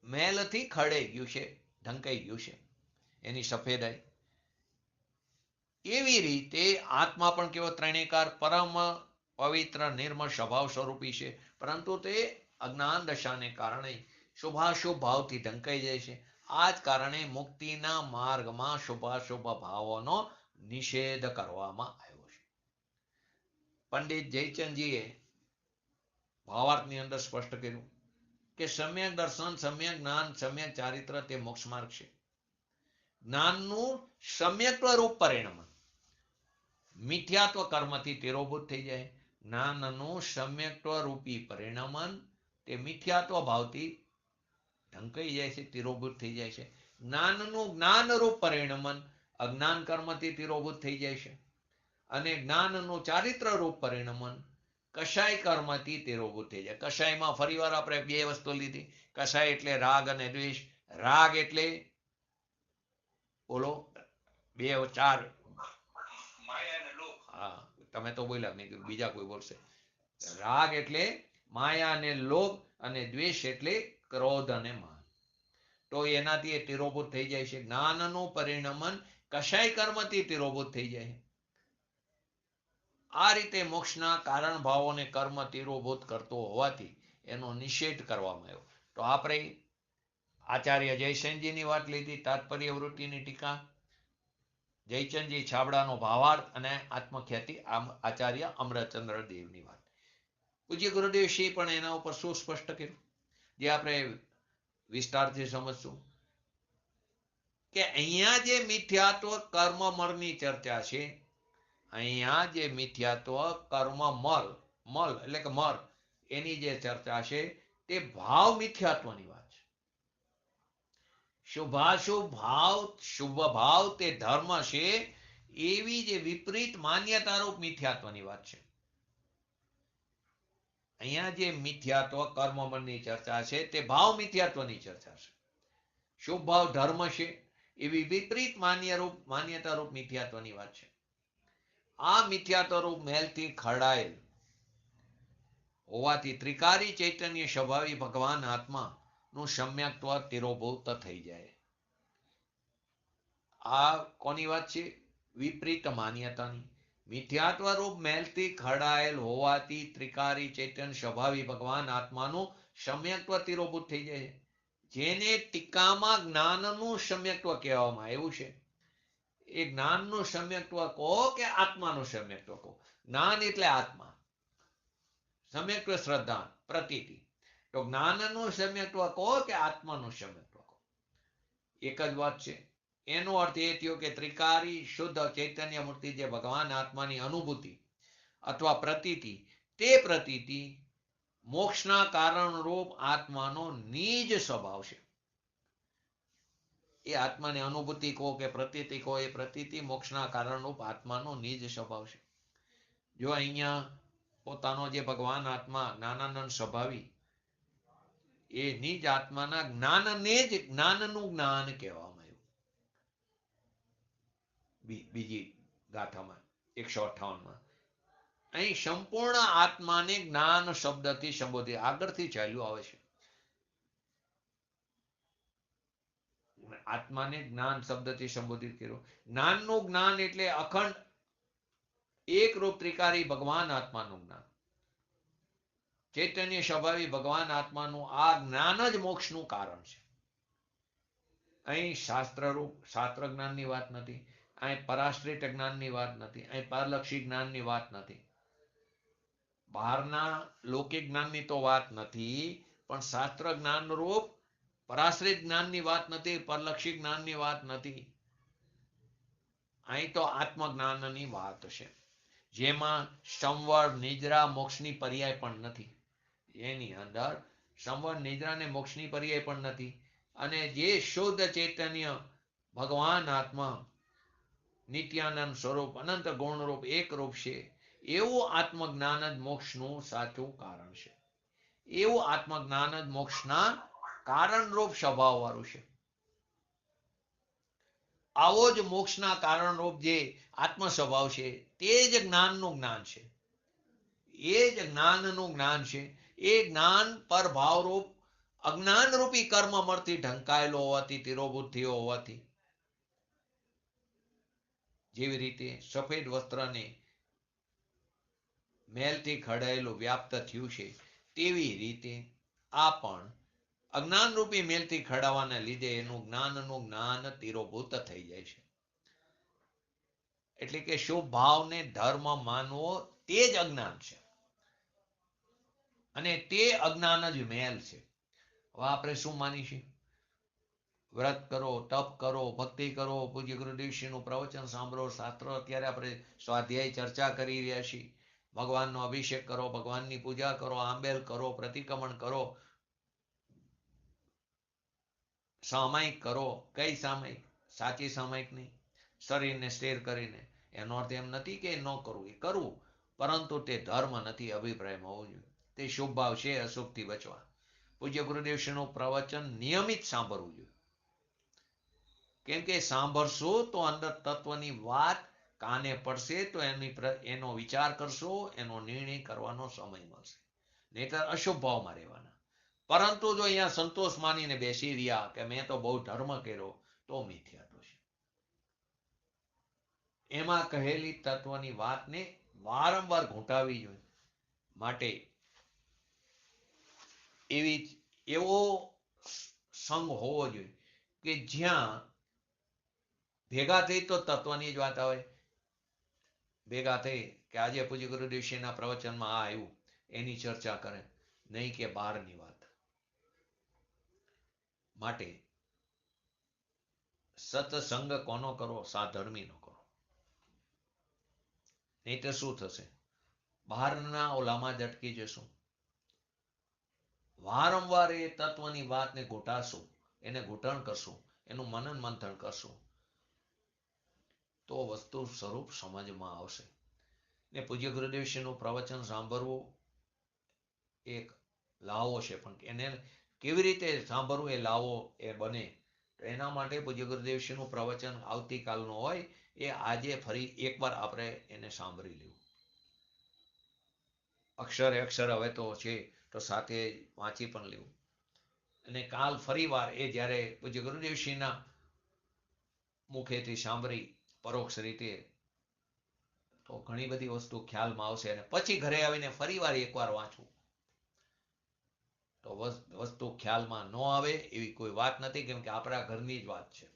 મેલથી ખરડાઈ ગયું છે, ઢંકાઈ ગયું છે, એની સફેદાઈ. એવી રીતે આત્મા પણ કેવો? ત્રણેયકાર પરમ પવિત્ર નિર્મળ સ્વભાવ સ્વરૂપી છે, પરંતુ તે અજ્ઞાન દશાને કારણે શુભાશુભ ભાવથી ઢંકાઈ જાય છે. આ જ કારણે મુક્તિના માર્ગમાં શુભાશુભ ભાવોનો નિષેધ કરવામાં આવ્યો છે. પંડિત જયચંદજીએ ભાવાર્થની અંદર સ્પષ્ટ કર્યું કે સમ્યક દર્શન, સમ્યક જ્ઞાન, સમ્યક ચારિત્ર તે મોક્ષ માર્ગ છે. જ્ઞાનનું સમ્યક્વ રૂપ પરિણામ મિથ્યાત્વ કર્મથી તિરોભૂત થઈ જાય. જ્ઞાનનું સમ્યક્વ રૂપી પરિણામન તે મિથ્યાત્વ ભાવથી ઢંકાઈ જાય છે, તિરોભૂત થઈ જાય છે. જ્ઞાનનું જ્ઞાનરૂપ પરિણમન અજ્ઞાન કર્મથી તિરોભૂત થઈ જાય છે. અને જ્ઞાનનું ચારિત્ર રૂપ પરિણમન કષાય કર્મથી તિરોભૂત થઈ જાય. કષાયમાં ફરીવાર આપણે બે વસ્તુ લીધી. કષાય એટલે રાગ અને દ્વેષ. રાગ એટલે બોલો 2 4 હા, તમે તો બોલ્યા નહીં, બીજા કોઈ બોલશે. રાગ એટલે માયા અને લોભ, અને દ્વેષ એટલે ક્રોધ અને માન. તો એનાથી એ તિરોભૂત થઈ જાય છે. જ્ઞાનનું પરિણમન કષાય કર્મથી તિરોભૂત થઈ જાય છે. આ રીતે મોક્ષના કારણ ભાવોને કર્મ તિરોભૂત કરતો હોવાથી એનો નિષેધ કરવામાં આવ્યો. તો આપણે આચાર્ય જયસેનજીની વાત લીધી, તાત્પર્ય વૃત્તિની ટીકા, જયચંદજી છાબડાનો ભાવાર્થ અને આત્મખ્યાતિ આચાર્ય અમરચંદ્ર દેવની વાત. પૂજ્ય ગુરુદેવશ્રી પણ એના ઉપર શું સ્પષ્ટ કર્યું, જે આપણે વિસ્તારથી સમજશું. કે અહીંયા જે મિથ્યાત્વ કર્મ મળની ચર્ચા છે, અહીંયા જે મિથ્યાત્વ કર્મ મલ એટલે કે મર એની જે ચર્ચા છે તે ભાવ મિથ્યાત્વની વાત છે. શુભાશુભ ભાવ, શુભ ભાવ તે ધર્મ છે એવી જે વિપરીત માન્યતારૂપ મિથ્યાત્વની વાત છે. અહીંયા જે મિથ્યાત્વ કર્મ મનની ચર્ચા છે તે ભાવ મિથ્યાત્વની ચર્ચા છે. શુભ ભાવ ધર્મ છે એવી વિપરીત માન્યતારૂપ મિથ્યાત્વની વાત છે. આ મિથ્યાત્વરૂપ મેલથી ખરડાયેલ હોવાથી ત્રિકારી ચૈતન્ય સ્વભાવી ભગવાન આત્મા નું સમ્યક્ત્વ તિરોભૂત થઈ જાય. આ કોની વાત છે? વિપરીત માન્યતાની. મિથ્યાત્વ રૂપ મેલથી ખરડાયેલ હોવાથી ત્રિકારી ચૈતન્ય સ્વભાવી ભગવાન આત્માનું સમ્યક્ત્વ તિરોભૂત થઈ જાય. જેને ટીકામાં જ્ઞાનનું સમ્યક્ત્વ કહેવામાં આવ્યું છે. એ જ્ઞાનનું સમ્યક્ત્વ કહો કે આત્માનું સમ્યક્ત્વ કહો. જ્ઞાન એટલે આત્મા, સમ્યક્ત્વ શ્રદ્ધા પ્રતીતિ. તો જ્ઞાનનું સમ્યક્ત્વ કહો કે આત્માનું સમ્યક્ત્વ કહો, એક જ વાત છે. એનો અર્થ એ થયો કે ત્રિકારી શુદ્ધ ચૈતન્ય મૂર્તિ જે ભગવાન આત્માની અનુભૂતિ અથવા પ્રતીતિ, તે પ્રતીતિ મોક્ષના કારણરૂપ આત્માનો નિજ સ્વભાવ છે. એ આત્માની અનુભૂતિ કહો કે પ્રતીતિ કહો, એ પ્રતીતિ મોક્ષના કારણરૂપ આત્માનો નિજ સ્વભાવ છે. જો અહીંયા પોતાનો જે ભગવાન આત્મા જ્ઞાનાનંદ સ્વભાવી, એ નિજ આત્માના જ્ઞાનને જ જ્ઞાનનું જ્ઞાન કહેવામાં આવ્યું. બીજી ગાથામાં 158માં અહીં સંપૂર્ણ આત્માને જ્ઞાન શબ્દથી સંબોધિત, આગળથી ચાલ્યું આવે છે. આત્માને જ્ઞાન શબ્દથી સંબોધિત કર્યો. જ્ઞાનનું જ્ઞાન એટલે અખંડ એક રૂપ ત્રિકારી ભગવાન આત્માનું જ્ઞાન. ચૈતન્ય સ્વભાવી ભગવાન આત્માનું આ જ્ઞાન જ મોક્ષનું કારણ છે. અહીં શાસ્ત્ર જ્ઞાનની વાત નથી, અહીં પરાશ્રિત જ્ઞાનની વાત નથી, અહીં પરલક્ષી જ્ઞાનની વાત નથી, બહારના લૌકિક જ્ઞાનની તો વાત નથી, પણ શાસ્ત્ર જ્ઞાન રૂપ પરાશ્રિત જ્ઞાનની વાત નથી, પરલક્ષી જ્ઞાનની વાત નથી. અહીં તો આત્મજ્ઞાનની વાત છે, જેમાં સંવર નિદ્રા મોક્ષની પર્યાય પણ નથી. એની અંદર સંવર નિદ્રા ને મોક્ષની પર્યાય પણ નથી. અને જે શુદ્ધ ચૈતન્ય ભગવાન આત્મા નિત્યાનંદ સ્વરૂપ અનંત ગુણરૂપ એક રૂપ છે, એવું આત્મજ્ઞાન જ મોક્ષનું સાચું કારણ છે. એવું આત્મજ્ઞાન જ મોક્ષના કારણરૂપ સ્વભાવ વાળું છે. આવો જ મોક્ષના કારણરૂપ જે આત્મ સ્વભાવ છે તે જ જ્ઞાનનું જ્ઞાન છે. એ જ જ્ઞાનનું જ્ઞાન છે. એ જ્ઞાન પર ભાવરૂપ અજ્ઞાન રૂપી કર્મ મળતી ઢંકાયેલો હોવાથી, તિરોભૂત થયો હોવાથી, જેવી રીતે સફેદ વસ્ત્રને મેલથી ખડાયેલું વ્યાપ્ત થયું છે, તેવી રીતે આ પણ અજ્ઞાન રૂપી મેલથી ખડાવવાને લીધે એનું જ્ઞાન તીરોભૂત થઈ જાય છે. એટલે કે શુભ ભાવને ધર્મ માનવો તે જ અજ્ઞાન છે અને તે અજ્ઞાન જ મેલ છે. હવે આપણે શું માનીશું? વ્રત કરો, તપ કરો, ભક્તિ કરો, પૂજ્ય ગુરુદેવશ્રીનું પ્રવચન સાંભળો, શાસ્ત્રો અત્યારે આપણે સ્વાધ્યાય ચર્ચા કરી રહ્યા છીએ. ભગવાનનો અભિષેક કરો, ભગવાનની પૂજા કરો, આંબેલ કરો, પ્રતિક્રમણ કરો, સામાયિક કરો. કઈ સામાયિક? સાચી સામાયિક નહીં, શરીરને સ્ટેર કરીને. એનો અર્થ એમ નથી કે ન કરવું, એ કરવું, પરંતુ તે ધર્મ નથી, અભિપ્રાયમાં હોવું જોઈએ. તે શુભ ભાવ છે, અશુભથી બચવા. પૂજ્ય ગુરુદેવશ્રીનું પ્રવચન નિયમિત સાંભળવું જોઈએ. કેમ કે સાંભળશો તો અંદર તત્વની વાત કાને પડશે, તો એનો વિચાર કરશો, એનો નિર્ણય કરવાનો સમય મળશે. નહીતર અશુભ ભાવમાં રહેવાના. પરંતુ જો અહીંયા સંતોષ માનીને બેસી રહ્યા કે મેં તો બહુ ધર્મ કર્યો, તો મિથ્યા દોષ. એમાં કહેલી તત્વની વાતને વારંવાર ઘૂંટાવી જોઈએ. માટે એવો સંઘ હોવો જોઈએ કે જ્યાં ભેગા થઈ તો તત્વની જ વાત આવે. ભેગા થઈ કે આજે પૂજ્ય ગુરુદેવશ્રીના પ્રવચનમાં આ આવ્યું, એની ચર્ચા કરે, નહીં કે બહારની વાત. માટે સત્સંગ કોનો કરો? સાધર્મીનો કરો. નહીં તો શું થશે? બહારના ઓલામાં જ અટકી જશું. વારંવાર એ તત્વની વાતને ઘૂંટાશું, એને ઘૂંટણ કરશું, એનું મનન મંથન કરશું, તો વસ્તુ સ્વરૂપ સમજમાં આવશે. ને પૂજ્ય ગુરુદેવશ્રીનું પ્રવચન સાંભળવું એક લાવો છે, પણ એને કેવી રીતે સાંભળવું એ લાવો એ બને, તો એના માટે પૂજ્ય ગુરુદેવશ્રીનું પ્રવચન આવતીકાલનું હોય એ આજે ફરી એકવાર આપણે એને સાંભળી લેવું. અક્ષરે અક્ષર હવે તો છે, તો સાથે વાંચી પણ લેવું. અને કાલ ફરીવાર એ જ્યારે પૂજ્ય ગુરુદેવશ્રીના મુખેથી સાંભળી પરોક્ષ રીતે, તો ઘણી બધી વસ્તુ ખ્યાલમાં આવશે. અને પછી ઘરે આવીને ફરીવાર એકવાર વાંચવું, તો વસ્તુ ખ્યાલમાં ન આવે એવી કોઈ વાત નથી, કેમ કે આપણા ઘરની જ વાત છે.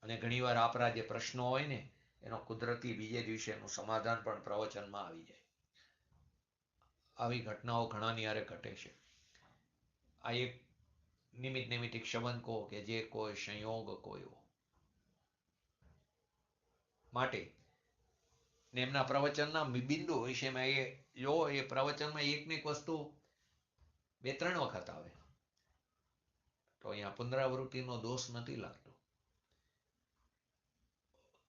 અને ઘણીવાર આપણા જે પ્રશ્નો હોય ને, એનો કુદરતી બીજે દિવસે એનું સમાધાન પણ પ્રવચનમાં આવી જાય. આવી ઘટનાઓ ઘણાની હારે ઘટે છે. આ એક નિમિત્ત સંબંધ કહો કે જે કોઈ સંયોગ કોયો. માટે એમના પ્રવચનના બિંદુ વિશેમાં એ જો એ પ્રવચનમાં એકની એક વસ્તુ 2-3 વખત આવે, તો અહીંયા પુનરાવૃત્તિનો દોષ નથી લાગતો.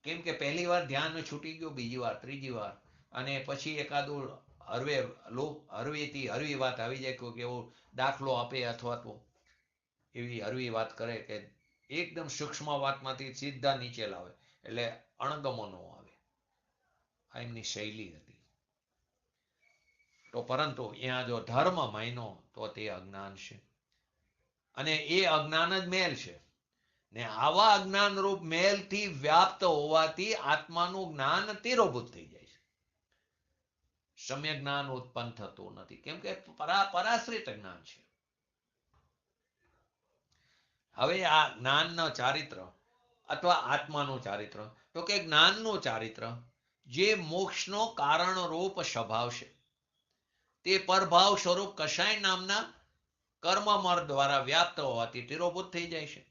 કેમ કે પહેલી વાર ધ્યાન છૂટી ગયું, બીજી વાર, ત્રીજી વાર, અને પછી એકાદું હળવી વાત આવી જાય, કોઈ એવો દાખલો આપે અથવા તો એવી હળવી વાત કરે કે એકદમ સૂક્ષ્મ વાતમાંથી સીધા નીચે લાવે, એટલે અણગમો ન આવે. આ એમની શૈલી હતી. તો પરંતુ અહીંયા જો ધર્મ માયનો તો તે અજ્ઞાન છે, અને એ અજ્ઞાન જ મેલ છે. ને આવા અજ્ઞાન રૂપ મેલથી વ્યાપ્ત હોવાથી આત્માનું જ્ઞાન તીરોભૂત થઈ જાય છે. સમ્યક જ્ઞાન ઉત્પન્ન થતું નથી, કેમ કે પરાશ્રિત જ્ઞાન છે. હવે આ જ્ઞાનનો ચારિત્ર અથવા આત્માનું ચારિત્ર, તો કે જ્ઞાનનું ચારિત્ર જે મોક્ષનો કારણ રૂપ સ્વભાવ છે, તે પરભાવ સ્વરૂપ કશાય નામના કર્મમર દ્વારા વ્યાપ્ત હોવાથી તીરોભૂત થઈ જાય છે.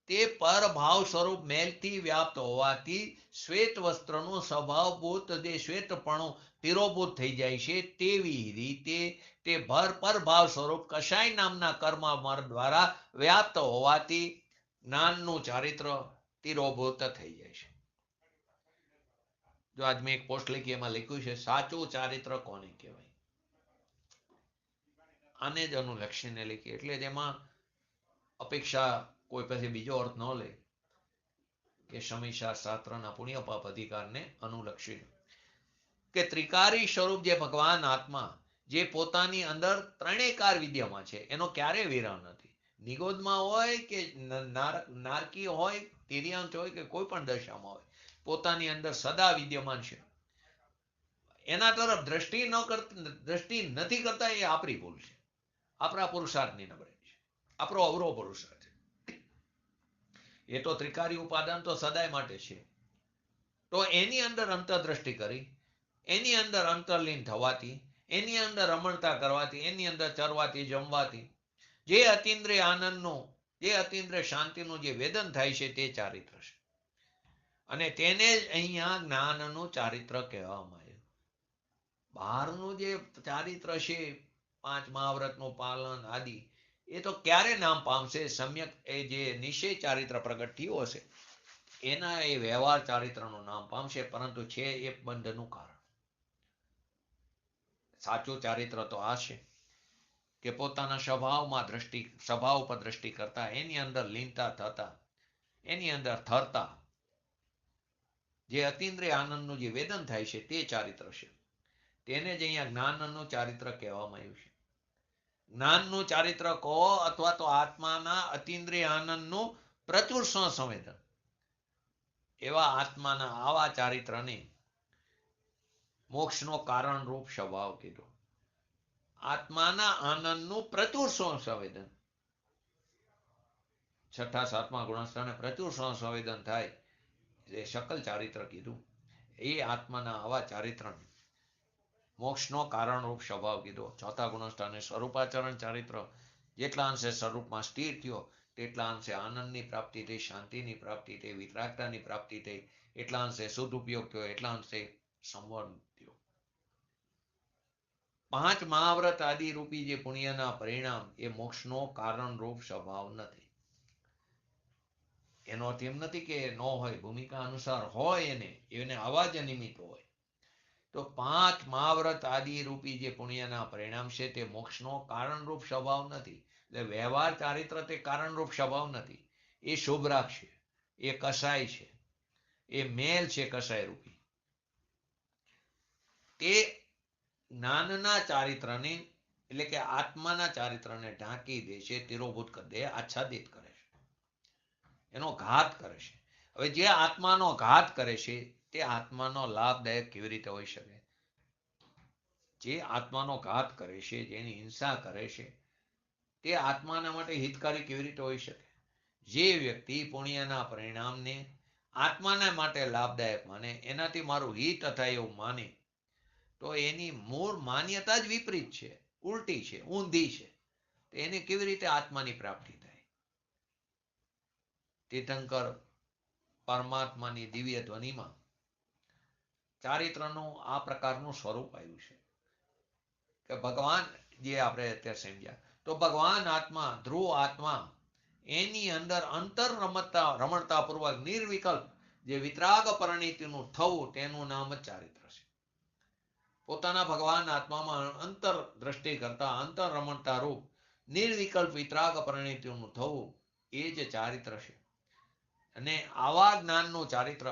તે પરભાવ સ્વરૂપ મેલથી વ્યાપ્ત હોવાથી શ્વેત વસ્ત્રનું સ્વભાવભૂત જે શ્વેતપણું તીરોભૂત થઈ જાય છે, તેવી રીતે તે પરભાવ સ્વરૂપ કશાય નામના કર્મમર દ્વારા વ્યાપ્ત હોવાથી જ્ઞાનનું ચારિત્ર તીરોભૂત થઈ જાય છે. જો આજ મેં એક પોસ્ટ લખી, એમાં લખ્યું છે સાચું ચારિત્ર કોને કહેવાય. આને જ અનુલક્ષીને લખી, એટલે જ એમાં અપેક્ષા કોઈ પછી બીજો અર્થ ન લે કે સમીક્ષા શાસ્ત્રના પુણ્ય પાપ અધિકારને અનુલક્ષી, કે ત્રિકારી સ્વરૂપ જે ભગવાન આત્મા જે પોતાની અંદર ત્રણેયકાર વિદ્યામાં છે, એનો ક્યારે વિરામ નથી. નિગોદમાં હોય કે નારકી હોય, તિર્યાંશ હોય કે કોઈ પણ દશામાં હોય, પોતાની અંદર સદા વિદ્યમાન છે. એના તરફ દ્રષ્ટિ નથી કરતા એ આપણી ભૂલ છે, આપણા પુરુષાર્થની નબળાઈ છે, આપણો અવરો પુરુષાર્થ છે. એ તો ત્રિકારી ઉપાદાન તો સદાય માટે છે. તો એની અંદર અંતરદ્રષ્ટિ કરી, એની અંદર અંતરલીન થવાથી, એની અંદર રમણતા કરવાથી, એની અંદર ચરવાથી, જમવાથી જે અતિન્દ્રિય આનંદનું, જે અતિન્દ્રિય શાંતિનું જે વેદન થાય છે તે ચારિત્ર છે. અને તેને જ અહીંયા જ્ઞાનનું ચારિત્ર કહેવામાં આવ્યું. બહારનું જે ચારિત્ર છે, 5 મહાવ્રતનું પાલન આદિ, એ તો ક્યારે નામ પામશે? સમ્યક એ જે નિશ્ચય ચારિત્ર પ્રગટ થયું હશે એના એ વ્યવહાર ચારિત્રનું નામ પામશે. પરંતુ છે એ બંધનું કારણ. સાચું ચારિત્ર તો આ છે કે પોતાના સ્વભાવ ઉપર દ્રષ્ટિ કરતા, એની અંદર લીનતા થતા, એની અંદર થરતા જે અતિન્દ્રિય આનંદનું જે વેદન થાય છે તે ચારિત્ર છે. તેને જ અહીંયા જ્ઞાનનું ચારિત્ર કહેવામાં આવ્યું છે. જ્ઞાનનું ચારિત્ર કહો અથવા તો આત્માના અતિન્દ્રિય આનંદનું પ્રચુર સંવેદન, એવા આત્માના આવા ચારિત્રને મોક્ષનો કારણ રૂપ સ્વભાવ કીધો. આત્માના આનંદનું પ્રચુર સંવેદન, 6ઠા 7મા ગુણસ્થાને પ્રચુર સંવેદન થાય એ શકલ ચારિત્ર કીધું. એ આત્માના આવા ચારિત્રને મોક્ષનો કારણરૂપ સ્વભાવ કીધો. 4થા ગુણસ્થાને સ્વરૂપાચરણ ચારિત્ર, જેટલા અંશે સ્વરૂપમાં સ્થિર થયો તેટલા અંશે આનંદની પ્રાપ્તિ થઈ, શાંતિની પ્રાપ્તિ થઈ, વિતરાગતાની પ્રાપ્તિ થઈ, એટલા અંશે શુદ્ધ ઉપયોગ થયો, એટલા અંશે સંવર્ણ થયો. 5 મહાવ્રત આદિ રૂપી જે પુણ્યના પરિણામ એ મોક્ષનો કારણરૂપ સ્વભાવ નથી. એનો અર્થ એમ નથી કે ન હોય, ભૂમિકા અનુસાર હોય, એને આવા જ નિમિત્ત હોય. તો 5 મહાવ્રત આદિ રૂપી જે પુણ્યના પરિણામ છે તે મોક્ષનો કારણરૂપ સ્વભાવ નથી. એટલે વ્યવહાર ચારિત્ર તે કારણરૂપ સ્વભાવ નથી. એ શુભરાગ છે, એ કસાય છે, એ મેલ છે કસાય રૂપી. તે જ્ઞાનના ચારિત્રને એટલે કે આત્માના ચારિત્રને ઢાંકી દે છે, તિરોભૂત કરી દે, આચ્છાદિત કરે છે, એનો ઘાત કરે છે. હવે જે આત્માનો ઘાત કરે છે તે આત્માનો લાભદાયક કેવી રીતે હોઈ શકે? જે આત્માનો ઘાત કરે છે, જેની હિંસા કરે છે, તે આત્માના માટે હિતકારી કેવી રીતે હોઈ શકે? જે વ્યક્તિ પુણ્યના પરિણામને આત્માના માટે લાભદાયક માને, એનાથી મારું હિત થાય એવું માને, તો એની મૂળ માન્યતા જ વિપરીત છે, ઉલટી છે, ઊંધી છે. તો એને કેવી રીતે આત્માની પ્રાપ્તિ થાય? તીર્થંકર પરમાત્માની દિવ્ય ધ્વનિમાં ચારિત્રનું આ પ્રકારનું સ્વરૂપ આવ્યું છે કે ભગવાન, જે આપણે અત્યારે સમજ્યા, તો ભગવાન આત્મા, ધ્રુવ આત્મા, એની અંદર અંતર રમણતા પૂર્વક નિર્વિકલ્પ જે વિતરાગ પરિણીતિનું થવું, તેનું નામ જ ચારિત્ર છે. પોતાના ભગવાન આત્મામાં અંતર દ્રષ્ટિ કરતા, અંતર રમણતા રૂપ નિર્વિકલ્પ વિતરાગ પરિણીતિનું થવું, એ જ ચારિત્ર છે. અને આવા જ્ઞાનનું ચારિત્ર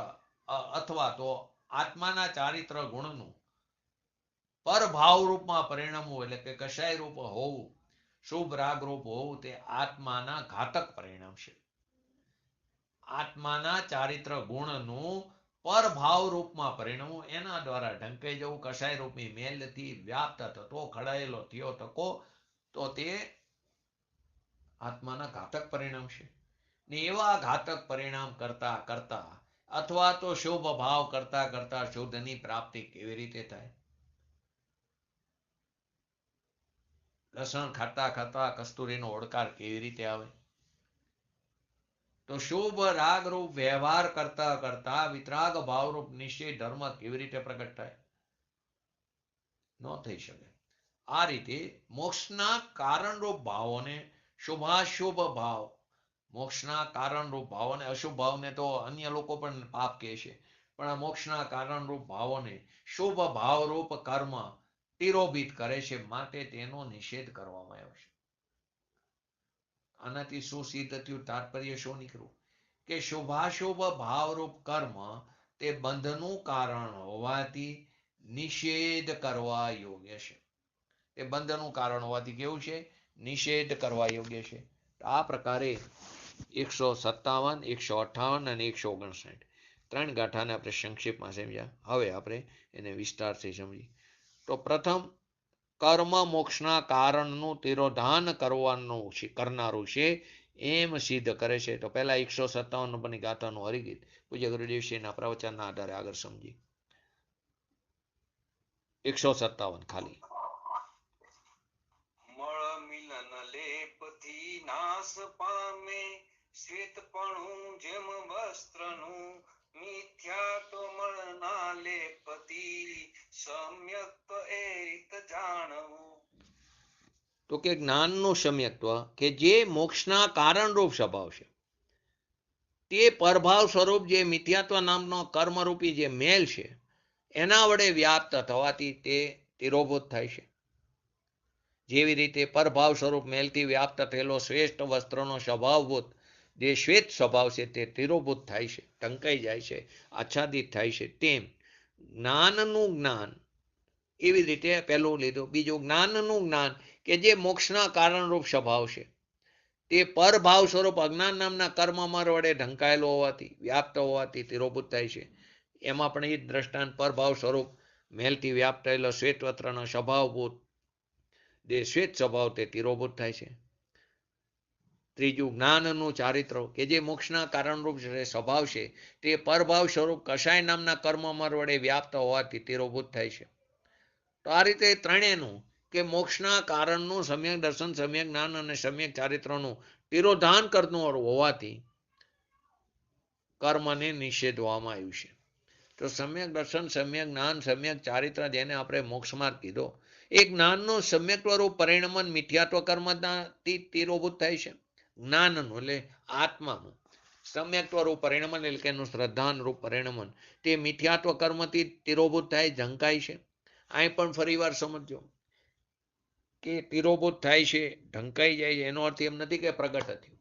અથવા તો આત્માના ચારિત્ર ગુણનું પરભાવ રૂપમાં પરિણમવું, એટલે કે કશાય રૂપ હોવું, શુભ રાગ રૂપ હોવું, તે આત્માના ઘાતક પરિણામ છે. આત્માના ચારિત્ર ગુણનું પરભાવ રૂપમાં પરિણમવું, એના દ્વારા ઢંકાઈ જવું, કશાય રૂપની મેલથી વ્યાપ્ત થતો, ખડાયેલો થયો તકો, તો તે આત્માના ઘાતક પરિણામ છે. ને એવા ઘાતક પરિણામ કરતા કરતા અથવા તો શુભ ભાવ કરતા કરતા શુદ્ધની પ્રાપ્તિ કેવી રીતે થાય? લસણ ખાતા ખાતા કસ્તુરીનો ઓડકાર કેવી રીતે આવે? તો શુભ રાગરૂપ વ્યવહાર કરતા કરતા વિતરાગ ભાવરૂપ નિશ્ચય ધર્મ કેવી રીતે પ્રગટ થાય? ન થઈ શકે. આ રીતે મોક્ષના કારણરૂપ ભાવોને શુભાશુભ ભાવ, મોક્ષના કારણરૂપ ભાવોને, અશુભ ભાવને તો અન્ય લોકો પણ પાપ કહે છે, પણ આ મોક્ષના કારણરૂપ ભાવોને શુભ ભાવરૂપ કર્મ તિરોભિત કરે છે, માટે તેનો નિષેધ કરવામાં આવ્યો છે. આનાથી શું સિદ્ધ થયું? તાત્પર્ય શું નીકળ્યું? કે શુભાશુભ ભાવરૂપ કર્મ તે બંધનું કારણ હોવાથી નિષેધ કરવા યોગ્ય છે. તે બંધનું કારણ હોવાથી કેવું છે? નિષેધ કરવા યોગ્ય છે. આ પ્રકારે 157, 158 અને 159 ત્રણ ગાંઠાને આપણે સંક્ષિપ્તમાં સમજ્યા. હવે આપણે એને વિસ્તારથી સમજી. તો પ્રથમ, કર્મ મોક્ષના કારણનું તિરોધાન કરનારું છે એમ સિદ્ધ કરે છે. તો પહેલા 157 નંબરની ગાથાનું હરિગીત પૂજ્ય ગુરુદેવશ્રીના પ્રવચનના આધારે આગળ સમજી. 157 ખાલી. મળ મિલન લેપથી નાશ પામે, શ્વેતપણું જેમ વસ્ત્રનું, મિથ્યા તો મળના લેપથી, સમ્યક એ રીત જાણવું. તો કે જ્ઞાનનું સમ્યક્ત્વ કે જે મોક્ષના કારણરૂપ સ્વભાવ છે, તે પરભાવ સ્વરૂપ જે મિથ્યાત્વ નામનો કર્મરૂપી જે મેલ છે એના વડે વ્યાપ્ત થવાથી તે તિરોભૂત થાય છે. જેવી રીતે પરભાવ સ્વરૂપ મેલથી વ્યાપ્ત થયેલો શ્રેષ્ઠ વસ્ત્રનો સ્વભાવભૂત જે શ્વેત સ્વભાવ છે તે તિરોભૂત થાય છે, ઢંકાઈ જાય છે, આચ્છાદિત થાય છે. તેમ જ્ઞાનનું જ્ઞાન એવી રીતે પહેલું લીધું. બીજું, જ્ઞાનનું જ્ઞાન કે જે મોક્ષના કારણરૂપ સ્વભાવ છે તે પરભાવ સ્વરૂપ અજ્ઞાન નામના કર્મમાં વડે ઢંકાયેલો હોવાથી વ્યાપ્ત હોવાથી તિરોભૂત થાય છે. એમાં પણ એ જ દ્રષ્ટાંત, પરભાવ સ્વરૂપ મેલથી વ્યાપ્ત થયેલો શ્વેત વસ્ત્રનો સ્વભાવભૂત જે શ્વેત સ્વભાવ તે તિરોભૂત થાય છે. ત્રીજું, જ્ઞાનનું ચારિત્ર કે જે મોક્ષના કારણરૂપ સ્વભાવ છે તે પરભાવ સ્વરૂપ કષાય નામના કર્મમાં વડે વ્યાપ્ત હોવાથી તિરોભૂત થાય છે. તો આ રીતે ત્રણેયનું કે મોક્ષના કારણનું સમ્યક દર્શન, સમ્યક જ્ઞાન અને સમ્યક ચારિત્રનું તિરોધાન કરતું હોવાથી કર્મને નિષેધવામાં આવ્યું છે. તો સમ્યક દર્શન, સમ્યક જ્ઞાન, સમ્યક ચારિત્ર જેને આપણે મોક્ષ માર્ગ કીધો, એ જ્ઞાનનું સમ્યકરૂપ પરિણમન મિથ્યાત્વ કર્મથી તિરોભૂત થાય છે. જ્ઞાનનું એટલે આત્માનું સમ્યકત્વરૂપ પરિણમન એટલે કે એનું શ્રદ્ધાનરૂપ પરિણમન તે મિથ્યાત્વ કર્મથી તિરોભૂત થાય, ઝંકાય છે. અહીં પણ ફરી વાર સમજો કે તિરોભૂત થાય છે, ઢંકાઈ જાય છે, એનો અર્થ એમ નથી કે પ્રગટ થયું.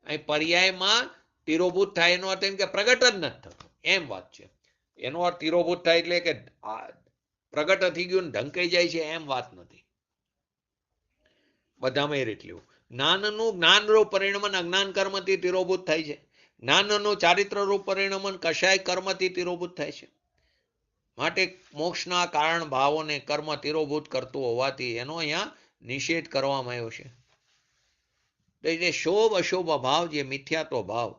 અહીં પર્યાયમાં તિરોભૂત થાય એનો અર્થ એમ કે પ્રગટ જ નથી થતો એમ વાત છે. એનો અર્થ તિરોભૂત થાય એટલે કે પ્રગટ થઈ ગયું ને ઢંકાઈ જાય છે એમ વાત નથી. બધામાં એ રીત લેવું. જ્ઞાનનું જ્ઞાનરૂપ પરિણમન અજ્ઞાન કર્મથી તિરોભૂત થાય છે. જ્ઞાનનું ચારિત્રરૂપ પરિણમન કશાય કર્મથી તિરોભૂત થાય છે. માટે મોક્ષના કારણ ભાવોને કર્મ તિરોભૂત કરતું હોવાથી એનો અહીંયા નિષેધ કરવામાં આવ્યો છે. એટલે શોભ અશોભ ભાવ જે મિથ્યાત્વ ભાવ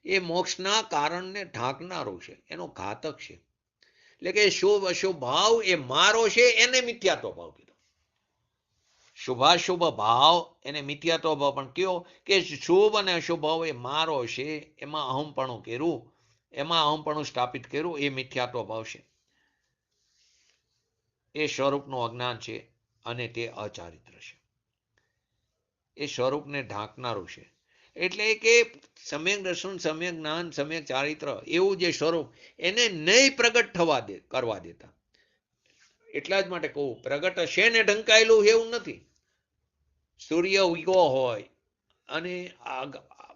એ મોક્ષના કારણને ઢાંકનારું છે, એનો ઘાતક છે. એટલે કે શુભ અશુભ ભાવ એ મારો છે એને મિથ્યાત્વ ભાવ કીધો. શુભાશુભ ભાવ એને મિથ્યાત્વ ભાવ પણ કયો કે શુભ અને અશુભ ભાવ એ મારો છે, એમાં અહમપણું કર્યું, એમાં અહમપણું સ્થાપિત કર્યું, એ મિથ્યાત્વ ભાવ છે. એ સ્વરૂપનું અજ્ઞાન છે અને તે અચારિત્ર છે. એ સ્વરૂપને ઢાંકનારું છે. એટલે કે સમ્યક દર્શન, સમ્યક જ્ઞાન, સમ્યક ચારિત્ર એવું જે સ્વરૂપ એને નહીં પ્રગટ થવા કરવા દેતા. એટલા જ માટે કહું, પ્રગટ છે ને ઢંકાયેલું એવું નથી. સૂર્ય ઉગ્યો હોય અને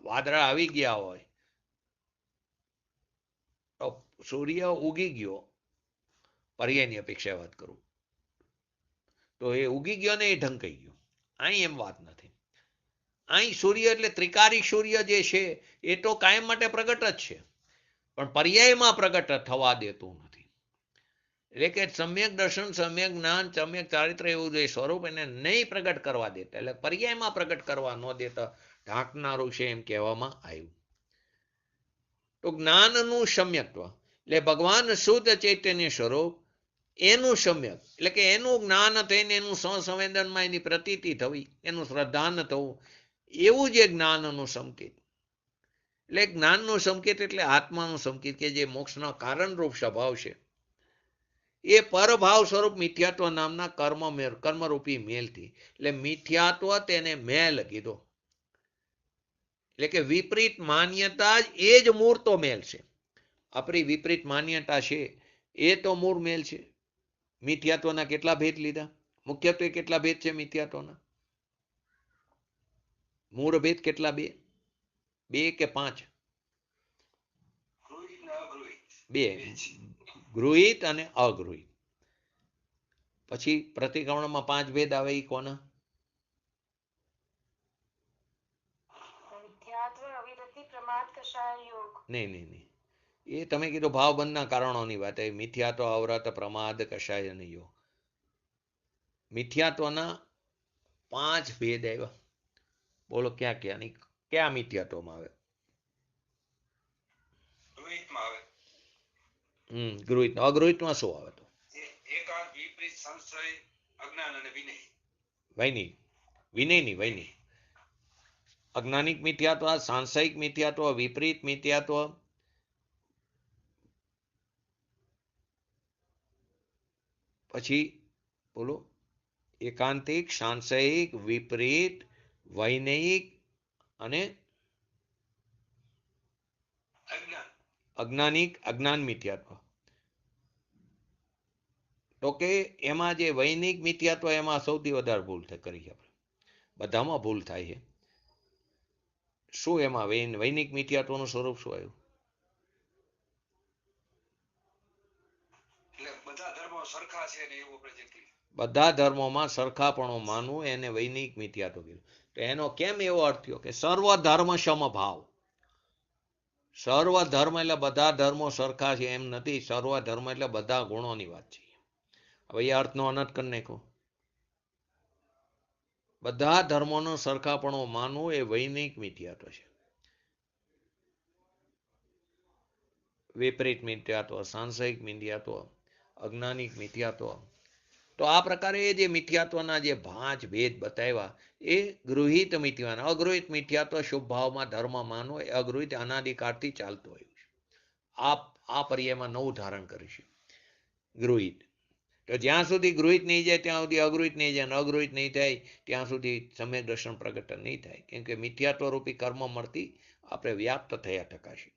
વાદળા આવી ગયા હોય તો સૂર્ય ઉગી ગયો, પર્યાયની અપેક્ષા વાત કરું તો એ ઉગી ગયો ને એ ઢંકાઈ ગયો. અહીં એમ વાત નથી. અહીં સૂર્ય એટલે ત્રિકારી સૂર્ય જે છે એ તો કાયમ માટે પ્રગટ જ છે, પણ પર્યાયમાં પ્રગટ થવા દેતું નથી. એટલે કે સમ્યક દર્શન, સમ્યક જ્ઞાન, સમ્યક ચારિત્ર એવું જે સ્વરૂપ એને નહીં પ્રગટ કરવા દેતા, એટલે પર્યાયમાં પ્રગટ કરવા ન દેતા ઢાંકનારું છે એમ કહેવામાં આવ્યું. તો જ્ઞાનનું સમ્યક્ત્વ એટલે ભગવાન શુદ્ધ ચૈતન્ય સ્વરૂપ એનું સમ્યક એટલે કે એનું જ્ઞાન થઈને એનું સંવેદનમાં એની પ્રતીતિ થવી, એનું શ્રદ્ધાન થવું, એવું જે જ્ઞાનનું સંકેત એટલે જ્ઞાનનું સંકેત એટલે આત્માનું સંકેત કે જે મોક્ષના કારણરૂપ સ્વભાવ છે એ પરભાવ સ્વરૂપ મિથ્યાત્વ નામના કર્મરૂપી મેલથી, એટલે મિથ્યાત્વ તેને મેલ કીધો. એટલે કે વિપરીત માન્યતા જ એ જ મૂળ તો મેલ છે. આપણી વિપરીત માન્યતા છે એ તો મૂળ મેલ છે. મિથ્યાત્વના કેટલા ભેદ લીધા? મુખ્યત્વે કેટલા ભેદ છે મિથ્યાત્વના? મૂળ ભેદ કેટલા? બે કે પાંચ? બે, ગૃહિત અને અગૃહિત. પછી પ્રતિક્રમણમાં 5 ભેદ આવે એ કોના? નહીં. એ તમે કીધું ભાવબંધના કારણોની વાત, એ મિથ્યાત્વ, અવ્રત, પ્રમાદ, કશાય નહીં. મિથ્યાત્વના 5 ભેદ આવ્યા. બોલો ક્યાં ક્યાં ક્યાં મિથ્યાત્વમાં આવે? ગૃહિતમાં આવે. ગૃહિત. અગૃહિતમાં શું આવે? તો એકાંત, વિપરીત, સંશય, અજ્ઞાન અને વિનય. વૈનિક, વિનય ની વૈનિક. અજ્ઞાનિક મિથ્યાત્વ, સાંશયિક મિથ્યાત્વ, વિપરીત મિથ્યાત્વ, પછી બોલો એકાંતિક, સાંશયિક, વિપરીત, વૈનયિક અને અજ્ઞાનિક, અજ્ઞાન મિથ્યાત્વ. તો કે એમાં જે વૈનિક મિથ્યાત્વ એમાં સૌથી વધારે ભૂલ કરી આપણે. બધામાં ભૂલ થાય છે. શું એમાં વૈનિક મિથ્યાત્વનું સ્વરૂપ શું આવ્યું? બધા ધર્મોમાં સરખાપણો માનવું એને વૈનિક મિથ્યાત્વ કીધું. તો એનો કેમ એવો અર્થ થયો કે સર્વ ધર્મ સમભાવ? સર્વ ધર્મ એટલે બધા ધર્મો સરખા છે એમ નથી. સર્વ ધર્મ એટલે બધા ગુણોની વાત છે. હવે એ અર્થનો અનર્થ કરી નાખો. બધા ધર્મોનો સરખાપણો માનવું એ વૈનિક મિથ્યાત્વ છે. વિપરીત મિથ્યાત્વ, સાંશયિક મિથ્યાત્વ, અજ્ઞાનિક મિથ્યાત્વ. તો આ પ્રકારે જે મિથ્યાત્વના જે 5 ભેદ બતાવ્યા એ ગૃહિત મિથ્યા. અગૃહિત મિથ્યાત્વ શુભ ભાવમાં ધર્મ માનવો એ અગૃહિત અનાદિકાળથી ચાલતું આવ્યું છે. આ પર્યાયમાં નવું ધારણ કરીશું. ગૃહિત. તો જ્યાં સુધી ગૃહિત નહીં જાય ત્યાં સુધી અગૃહિત નહીં જાય, અને અગૃહિત નહીં થાય ત્યાં સુધી સમ્યક દર્શન પ્રગટ નહીં થાય. કેમ કે મિથ્યાત્વ રૂપી કર્મ મળતી આપણે વ્યાપ્ત થયા ટકાશે.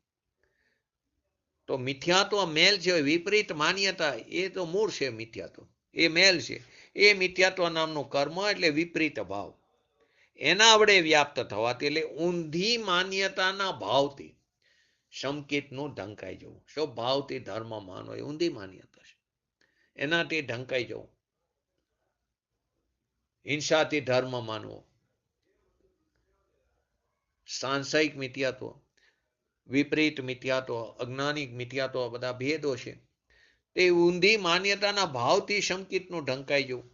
તો મિથ્યાત્વ મેલ છે, વિપરીત માન્યતા એ તો મૂળ છે. મિથ્યાત્વ એ મેલ છે. એ મિથ્યાત્વ નામનું કર્મ એટલે વિપરીત ભાવ. એના વડે વ્યાપ્ત થવાથી એટલે ઊંધી માન્યતાના ભાવથી સંકિતનું ઢંકાઈ જવું. શું ભાવથી ધર્મ માનો એ ઊંધી માન્યતા છે, એનાથી ઢંકાઈ જવું. હિંસાથી ધર્મ માનવો, સાંશયિક મિથ્યાત્વ, વિપરીત મિથ્યાત્વ, અજ્ઞાનિક મિથ્યાત્વ બધા ભેદો છે. તે ઊંધી માન્યતાના ભાવથી સંકિતનું ઢંકાઈ જવું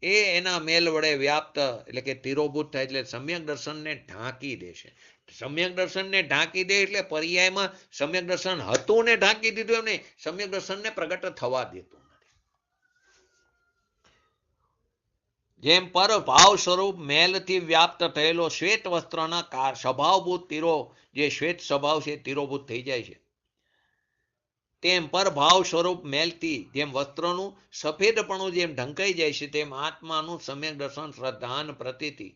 એ એના મેલ વડે વ્યાપ્ત એટલે કે તિરોભૂત થાય એટલે સમ્યક દર્શનને ઢાંકી દેશે. સમ્યક દર્શનને ઢાંકી દે એટલે પર્યાયમાં સમ્યક દર્શન હતું ને ઢાંકી દીધું એમ નહીં, સમ્યક દર્શનને પ્રગટ થવા દેતું નથી. જેમ પર ભાવ સ્વરૂપ મેલથી વ્યાપ્ત થયેલો શ્વેત વસ્ત્રના સ્વભાવભૂત તીરો જે શ્વેત સ્વભાવ છે તિરોભૂત થઈ જાય છે, તેમ પર ભાવ સ્વરૂપ મેલથી જેમ વસ્ત્રનું સફેદપણું જેમ ઢંકાઈ જાય છે, તેમ આત્માનું સમ્યક દર્શન શ્રદ્ધાન પ્રતીતિ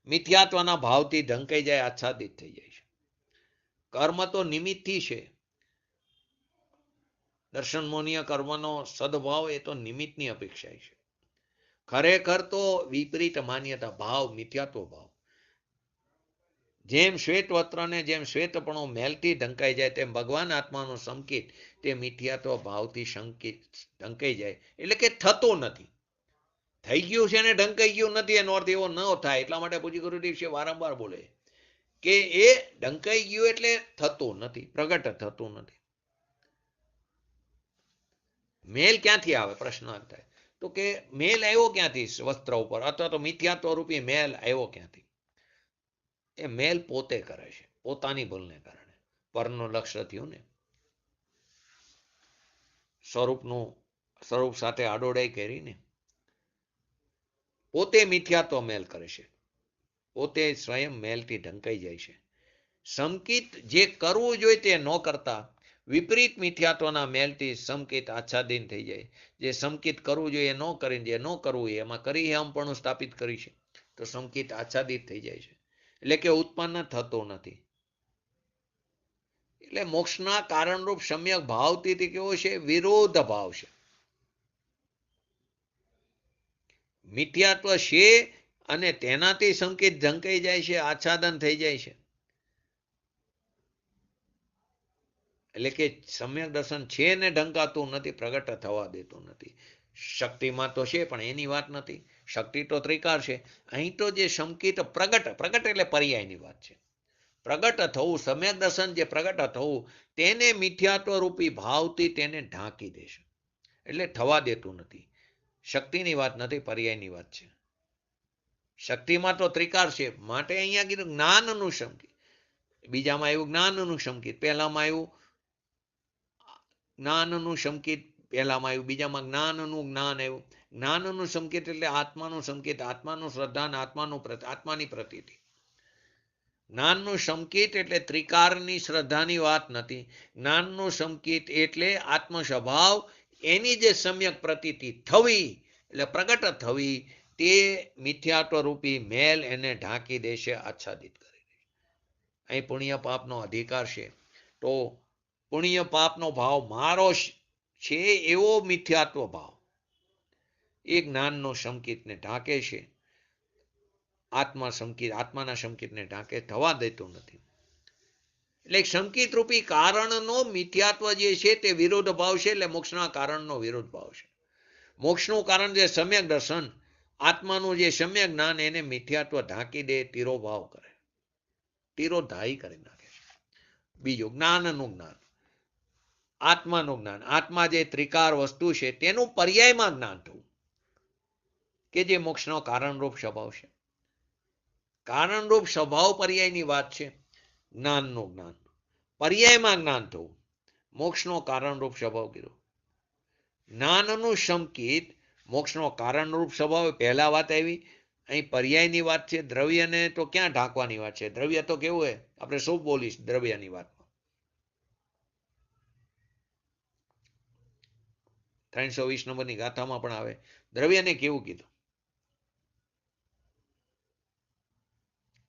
મિથ્યાત્વના ભાવથી ઢંકાઈ જાય, આચ્છાદિત થઈ જાય છે. કર્મ તો નિમિત્તથી છે. દર્શન મોનીય કર્મનો સદભાવ એ તો નિમિત્તની અપેક્ષા છે. ખરેખર તો વિપરીત માન્યતા ભાવ, મિથ્યાત્વ ભાવ. જેમ શ્વેત વસ્ત્રને જેમ શ્વેતપણો મેલથી ઢંકાઈ જાય તેમ ભગવાન આત્માનું સંકેત તે મિથ્યાત્વ ભાવથી ઢંકાઈ જાય. એટલે કે થતો નથી. થઈ ગયું છે ને ઢંકાઈ ગયું નથી એનો અર્થ એવો ન થાય. એટલા માટે પૂજ્ય ગુરુદેવ છે વારંવાર બોલે કે એ ઢંકાઈ ગયું એટલે થતું નથી, પ્રગટ થતું નથી. મેલ ક્યાંથી આવે? પ્રશ્ન થાય તો કે મેલ આવ્યો ક્યાંથી વસ્ત્ર ઉપર, અથવા તો મિથ્યાત્વ રૂપી મેલ આવ્યો ક્યાંથી? એ મેલ પોતે કરે છે, પોતાની ભૂલને કારણે. પરનું લક્ષ્ય થયું ને, સ્વરૂપ સાથે આડોડાઈ કરીને પોતે મિથ્યાત્વ મેલ કરે છે, પોતે સ્વયં મેલથી ઢંકાઈ જાય છે. સંકિત જે કરવું જોઈએ તે ન કરતા વિપરીત મિથ્યાત્વના મેલથી સંકિત આચ્છાદીન થઈ જાય. જે સંકિત કરવું જોઈએ ન કરીને જે ન કરવું એમાં કરી હમ પણ સ્થાપિત કરી છે, તો સંકિત આચ્છાદિત થઈ જાય છે, એટલે કે ઉત્પન્ન થતો નથી. એટલે મોક્ષના કારણરૂપ સમ્યક ભાવથી કેવો છે? વિરોધ ભાવ છે. મિથ્યાત્વ છે અને તેનાથી સંકેત ઢંકાઈ જાય છે, આચ્છાદન થઈ જાય છે. એટલે કે સમ્યક દર્શન છે ને ઢંકાતું નથી, પ્રગટ થવા દેતું નથી. શક્તિમાં તો છે પણ એની વાત નથી. શક્તિ તો ત્રિકાર છે. અહીં તો જે સંકેત પ્રગટ એટલે પર્યાયની વાત છે. પ્રગટ થવું, સમ્યક દર્શન જે પ્રગટ થવું, તેને મિથ્યાત્વ રૂપી ભાવથી તેને ઢાંકી દેશે. એટલે થવા દેતું નથી. શક્તિની વાત નથી, પર્યાયની વાત છે. શક્તિમાં તો ત્રિકાર છે, માટે અહીંયા કીધું જ્ઞાનનું સંકેત. બીજામાં આવ્યું જ્ઞાનનું સંકેત, પહેલામાં આવ્યું જ્ઞાનનું સંકેત, પહેલામાં આવ્યું, બીજામાં જ્ઞાનનું જ્ઞાન આવ્યું. જ્ઞાનનું સંકેત એટલે આત્માનું સંકેત, આત્માનું શ્રદ્ધાન, આત્માની પ્રતીતિ. જ્ઞાનનું સંકેત એટલે ત્રિકારની શ્રદ્ધાની વાત નથી. જ્ઞાનનું સંકેત એટલે આત્મ સ્વભાવ, એની જે સમ્યક પ્રતીતિ થવી, એટલે પ્રગટ થવી, તે મિથ્યાત્વ રૂપી મેલ એને ઢાંકી દેશે, આચ્છાદિત કરી દેશે. અહીં પુણ્ય પાપનો અધિકાર છે, તો પુણ્ય પાપનો ભાવ મારો છે એવો મિથ્યાત્વ ભાવ એ જ્ઞાનનો સંકેતને ઢાંકે છે. આત્માના સંકેતને ઢાંકે, થવા દેતું નથી. એટલે સંકેત રૂપી કારણનો મિથ્યાત્વ જે છે તે વિરોધ ભાવ છે. એટલે મોક્ષના કારણનો વિરોધ ભાવ છે. મોક્ષનું કારણ જે સમ્યક દર્શન, આત્માનું જે સમ્યક જ્ઞાન, એને મિથ્યાત્વ ઢાંકી દે, તિરોભાવ કરે, તિરોધાઈ કરી નાખે છે. બીજું જ્ઞાનનું જ્ઞાન, આત્માનું જ્ઞાન. આત્મા જે ત્રિકાર વસ્તુ છે તેનું પર્યાયમાં જ્ઞાન થવું, કે જે મોક્ષનો કારણરૂપ સ્વભાવ છે. કારણરૂપ સ્વભાવ પર્યાયની વાત છે. જ્ઞાનનું જ્ઞાન, પર્યાયમાં જ્ઞાન થવું, મોક્ષનો કારણરૂપ સ્વભાવ કીધો. જ્ઞાનનું સંકેત, મોક્ષનો કારણરૂપ સ્વભાવ, પહેલા વાત આવી. અહીં પર્યાયની વાત છે. દ્રવ્યને તો ક્યાં ઢાંકવાની વાત છે? દ્રવ્ય તો કેવું હોય, આપણે શું બોલીશ દ્રવ્યની વાતમાં? 320 નંબરની ગાથામાં પણ આવે. દ્રવ્યને કેવું કીધું?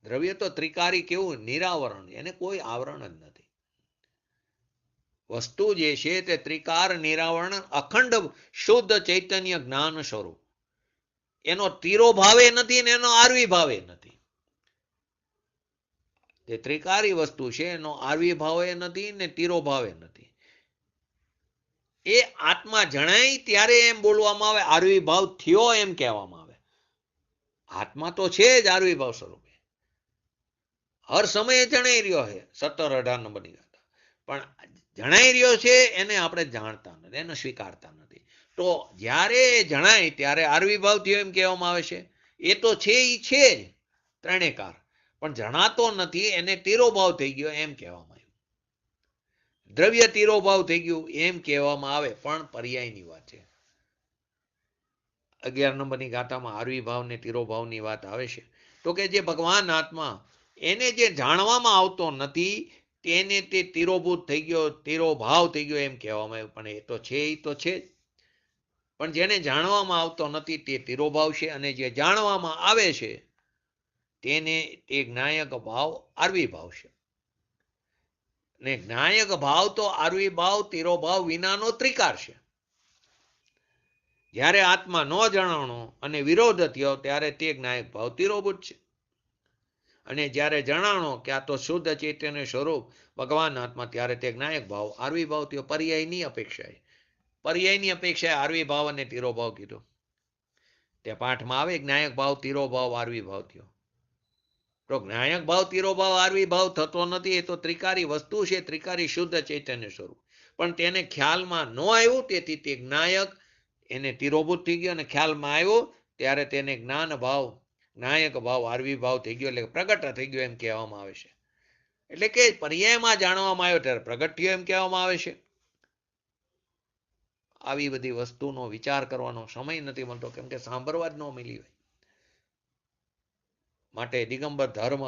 દ્રવ્ય તો ત્રિકારી, કેવું? નિરાવરણ, એને કોઈ આવરણ જ નથી. વસ્તુ જે છે તે ત્રિકાર નિરાવરણ અખંડ શુદ્ધ ચૈતન્ય જ્ઞાન સ્વરૂપ. એનો તિરોભાવે નથી ને એનો આર્વિભાવે નથી. જે ત્રિકારી વસ્તુ છે એનો આર્વિભાવે નથી ને તિરોભાવે નથી. એ આત્મા જણાય ત્યારે એમ બોલવામાં આવે, આર્વિભાવ થયો એમ કહેવામાં આવે. આત્મા તો છે જ આર્વિભાવ સ્વરૂપે, હર સમયે જણાઈ રહ્યો છે. 17-18 નંબરની ગાથા. પણ જણાઈ રહ્યો છે એને આપણે જાણતા નથી, એને સ્વીકારતા નથી. તો જ્યારે જણાય ત્યારે આર્વિભાવ થયો એમ કહેવામાં આવે છે. એ તો છે, એ છે જ ત્રણેકાર, પણ જણાતો નથી, એને તિરોભાવ થઈ ગયો એમ કહેવામાં આવ્યું. દ્રવ્ય તિરોભાવ થઈ ગયું એમ કહેવામાં આવે, પણ પર્યાયની વાત છે. 11 નંબરની ગાથામાં આર્વિભાવ ને તિરોભાવની વાત આવે છે. તો કે જે ભગવાન આત્મા, એને જે જાણવામાં આવતો નથી તેને તે તિરોભૂત થઈ ગયો, તિરોભાવ થઈ ગયો એમ કહેવામાં આવ્યું. પણ એ તો છે, એ તો છે જ. પણ જેને જાણવામાં આવતો નથી તે તિરોભાવ છે, અને જે જાણવામાં આવે છે તેને તે જ્ઞાયક ભાવ આર્વિભાવ છે. ને જ્ઞાયક ભાવ તો આર્વિભાવ તિરોભાવ વિનાનો ત્રિકાર છે. જ્યારે આત્મા ન જણાણો અને વિરોધ થયો ત્યારે તે જ્ઞાયક ભાવ તિરોભૂત છે. અને જ્યારે જણાણો કે આ તો શુદ્ધ ચૈતન્ય સ્વરૂપ ભગવાન આત્મા, ત્યારે તે જ્ઞાયક ભાવ આર્વિભાવ થયો. પર્યાયની અપેક્ષાએ આર્વિભાવ અને તિરોભાવ કીધો. તે પાઠમાં આવે જ્ઞાયક ભાવ, તિરોભાવ, આર્વિભાવ થયો. તો જ્ઞાયક ભાવ, તિરોભાવ, આર્વિભાવ થતો નથી. એ તો ત્રિકારી વસ્તુ છે, ત્રિકારી શુદ્ધ ચૈતન્ય સ્વરૂપ. પણ તેને ખ્યાલમાં ન આવ્યું, તેથી તે જ્ઞાયક એને તિરોભૂત થઈ ગયો. અને ખ્યાલમાં આવ્યો ત્યારે તેને જ્ઞાન ભાવ, જ્ઞાયક ભાવ, આર્વિભાવ થઈ ગયો, એટલે પ્રગટ થઈ ગયો એમ કહેવામાં આવે છે. એટલે કે પર્યાયમાં જાણવામાં આવ્યો ત્યારે પ્રગટ થયો એમ કહેવામાં આવે છે. આવી બધી વસ્તુનો વિચાર કરવાનો સમય નથી મળતો, કેમ કે સાંભળવા જ ન મળી હોય. માટે દિગંબર ધર્મ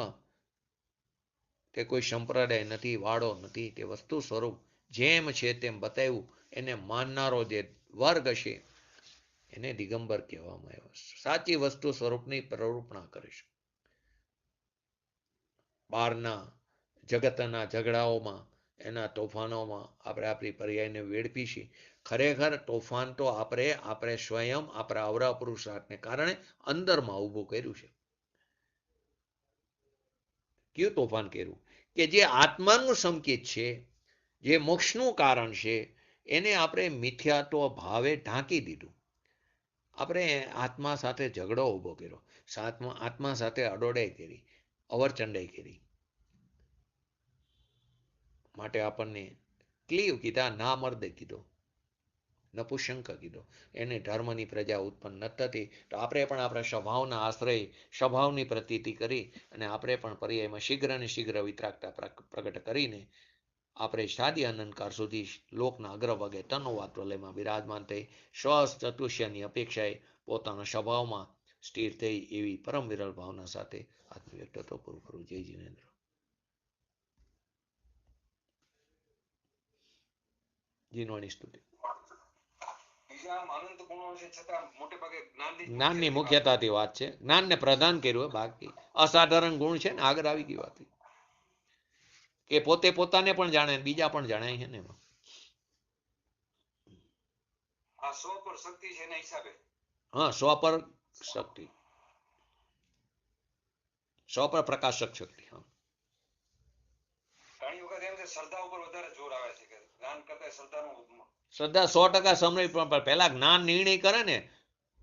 કે કોઈ સંપ્રદાય નથી, વાળો નથી. તે વસ્તુ સ્વરૂપ જેમ છે તેમ બતાવ્યું. એને માનનારો જે વર્ગ છે એને દિગંબર કહેવામાં આવ્યો. સાચી વસ્તુ સ્વરૂપની પ્રરૂપણા કરીશું. બહારના જગતના ઝઘડાઓમાં, એના તોફાનોમાં આપણે આપણી પર્યાયને વેડફી છીએ. ખરેખર તોફાન તો આપણે સ્વયં આપણા અવરા પુરુષાર્થને કારણે અંદરમાં ઊભું કર્યું છે. કયું તોફાન કર્યું? કે જે આત્માનું સંકેત છે, જે મોક્ષનું કારણ છે, એને આપણે મિથ્યાત્વ ભાવે ઢાંકી દીધું. આપણે આત્મા સાથે ઝઘડો ઊભો કર્યો, આત્મા સાથે અડોડાઈ કરી, અવરચંડાઈ કરી. માટે આપણને ક્લીવ કીધા, ના મર્દે કીધો, નપુંસક કીધો. એને ધર્મની પ્રજા ઉત્પન્ન ન થતી. તો આપણે પણ આપણા સ્વભાવના આશ્રય સ્વભાવની પ્રતીતિ કરી અને આપણે પણ પર્યાયમાં શીઘ્ર અને શીઘ્ર વિતરાગતા પ્રગટ કરીને આપણે સાદી અનંતકાળ સુધી લોકના અગ્રભાગે તનોવાત વલયમાં બિરાજમાન થઈ સ્વ ચતુષ્યની અપેક્ષાએ પોતાના સ્વભાવમાં સ્થિર થઈ એવી પરમ વિરલ ભાવના સાથે આત્મવ્યક્તત્વ પૂરું કરું. જય જીનેન્દ્ર. જીનવાણી સ્તુતિ. જ્ઞાનની મુખ્યતાથી વાત છે. જ્ઞાનને પ્રદાન કર્યું, બાકી અસાધારણ ગુણ છે ને આગળ આવી ગઈ વાત કે પોતે પોતાને પણ જાણે, બીજા પણ જાણે છે ને એમાં. હા, સ્વ પર શક્તિ, સ્વ પર પ્રકાશક શક્તિ. હા, શ્રદ્ધા 100% સમય, પણ પેલા જ્ઞાન નિર્ણય કરે ને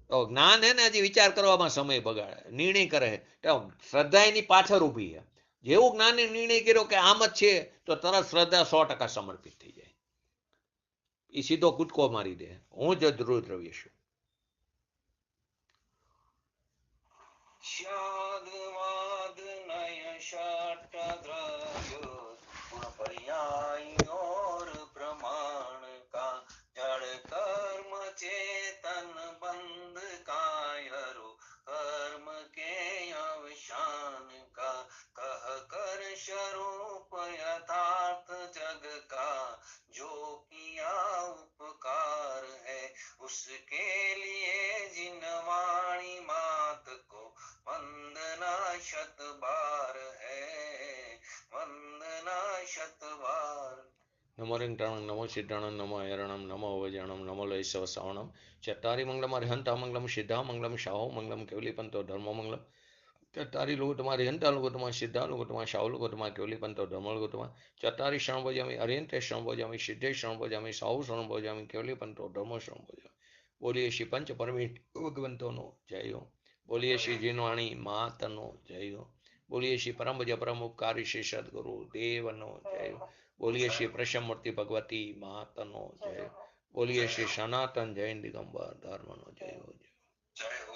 તો જ્ઞાન હે ને હજી વિચાર કરવામાં સમય બગાડે, નિર્ણય કરે તો શ્રદ્ધા એની પાછળ ઊભી છે. જેવું જ્ઞાને નિર્ણય કર્યો કે આમ જ છે તો તરત શ્રદ્ધા 100% સમર્પિત થઈ જાય. એ સીધો કૂદકો મારી દે, હું જ ધ્રુવ દ્રવ્ય છું. નમો રિંગટાણમ, નમો સિદ્ધાણમ, નમો હૈરણમ, નમો અવજાણમ, નમો લૈસવ શ્રવણમ. ચત્તારી મંગલમ અરિહંતા મંગલમ સિદ્ધા મંગલમ શાહો મંગલમ કેવલીપંતો ધર્મો મંગલમ. ચત્તારી લુગુતમાં અરિહંતા લુગુતમાં સિદ્ધા લુગુતમાં શાહો લુગુતમાં કેવલીપંતો ધર્મો લુગુતમાં. ચત્તારી શરણ ભોજામી અરિહંતે શરણ ભોજામી સિદ્ધે શરણ ભોજામી શાહો શરણ ભોજામી કેવલીપંતો ધર્મો શરણ ભોજામી. બોલીએ શ્રી પંચ પરમેશ ભગવંતોનો જય હો. બોલીએ શ્રી જીનવાણી માતનો જય હો. બોલીએ શ્રી પરમ ભજ પરમ ઉપકારી શ્રી સદગુરુ દેવનો જય હો. બોલીએ શ્રી પ્રસમમૂર્તિ ભગવતી માતનો જય. બોલીએ શ્રી સનાતન જૈન દિગંબર ધર્મનો જય હો. જય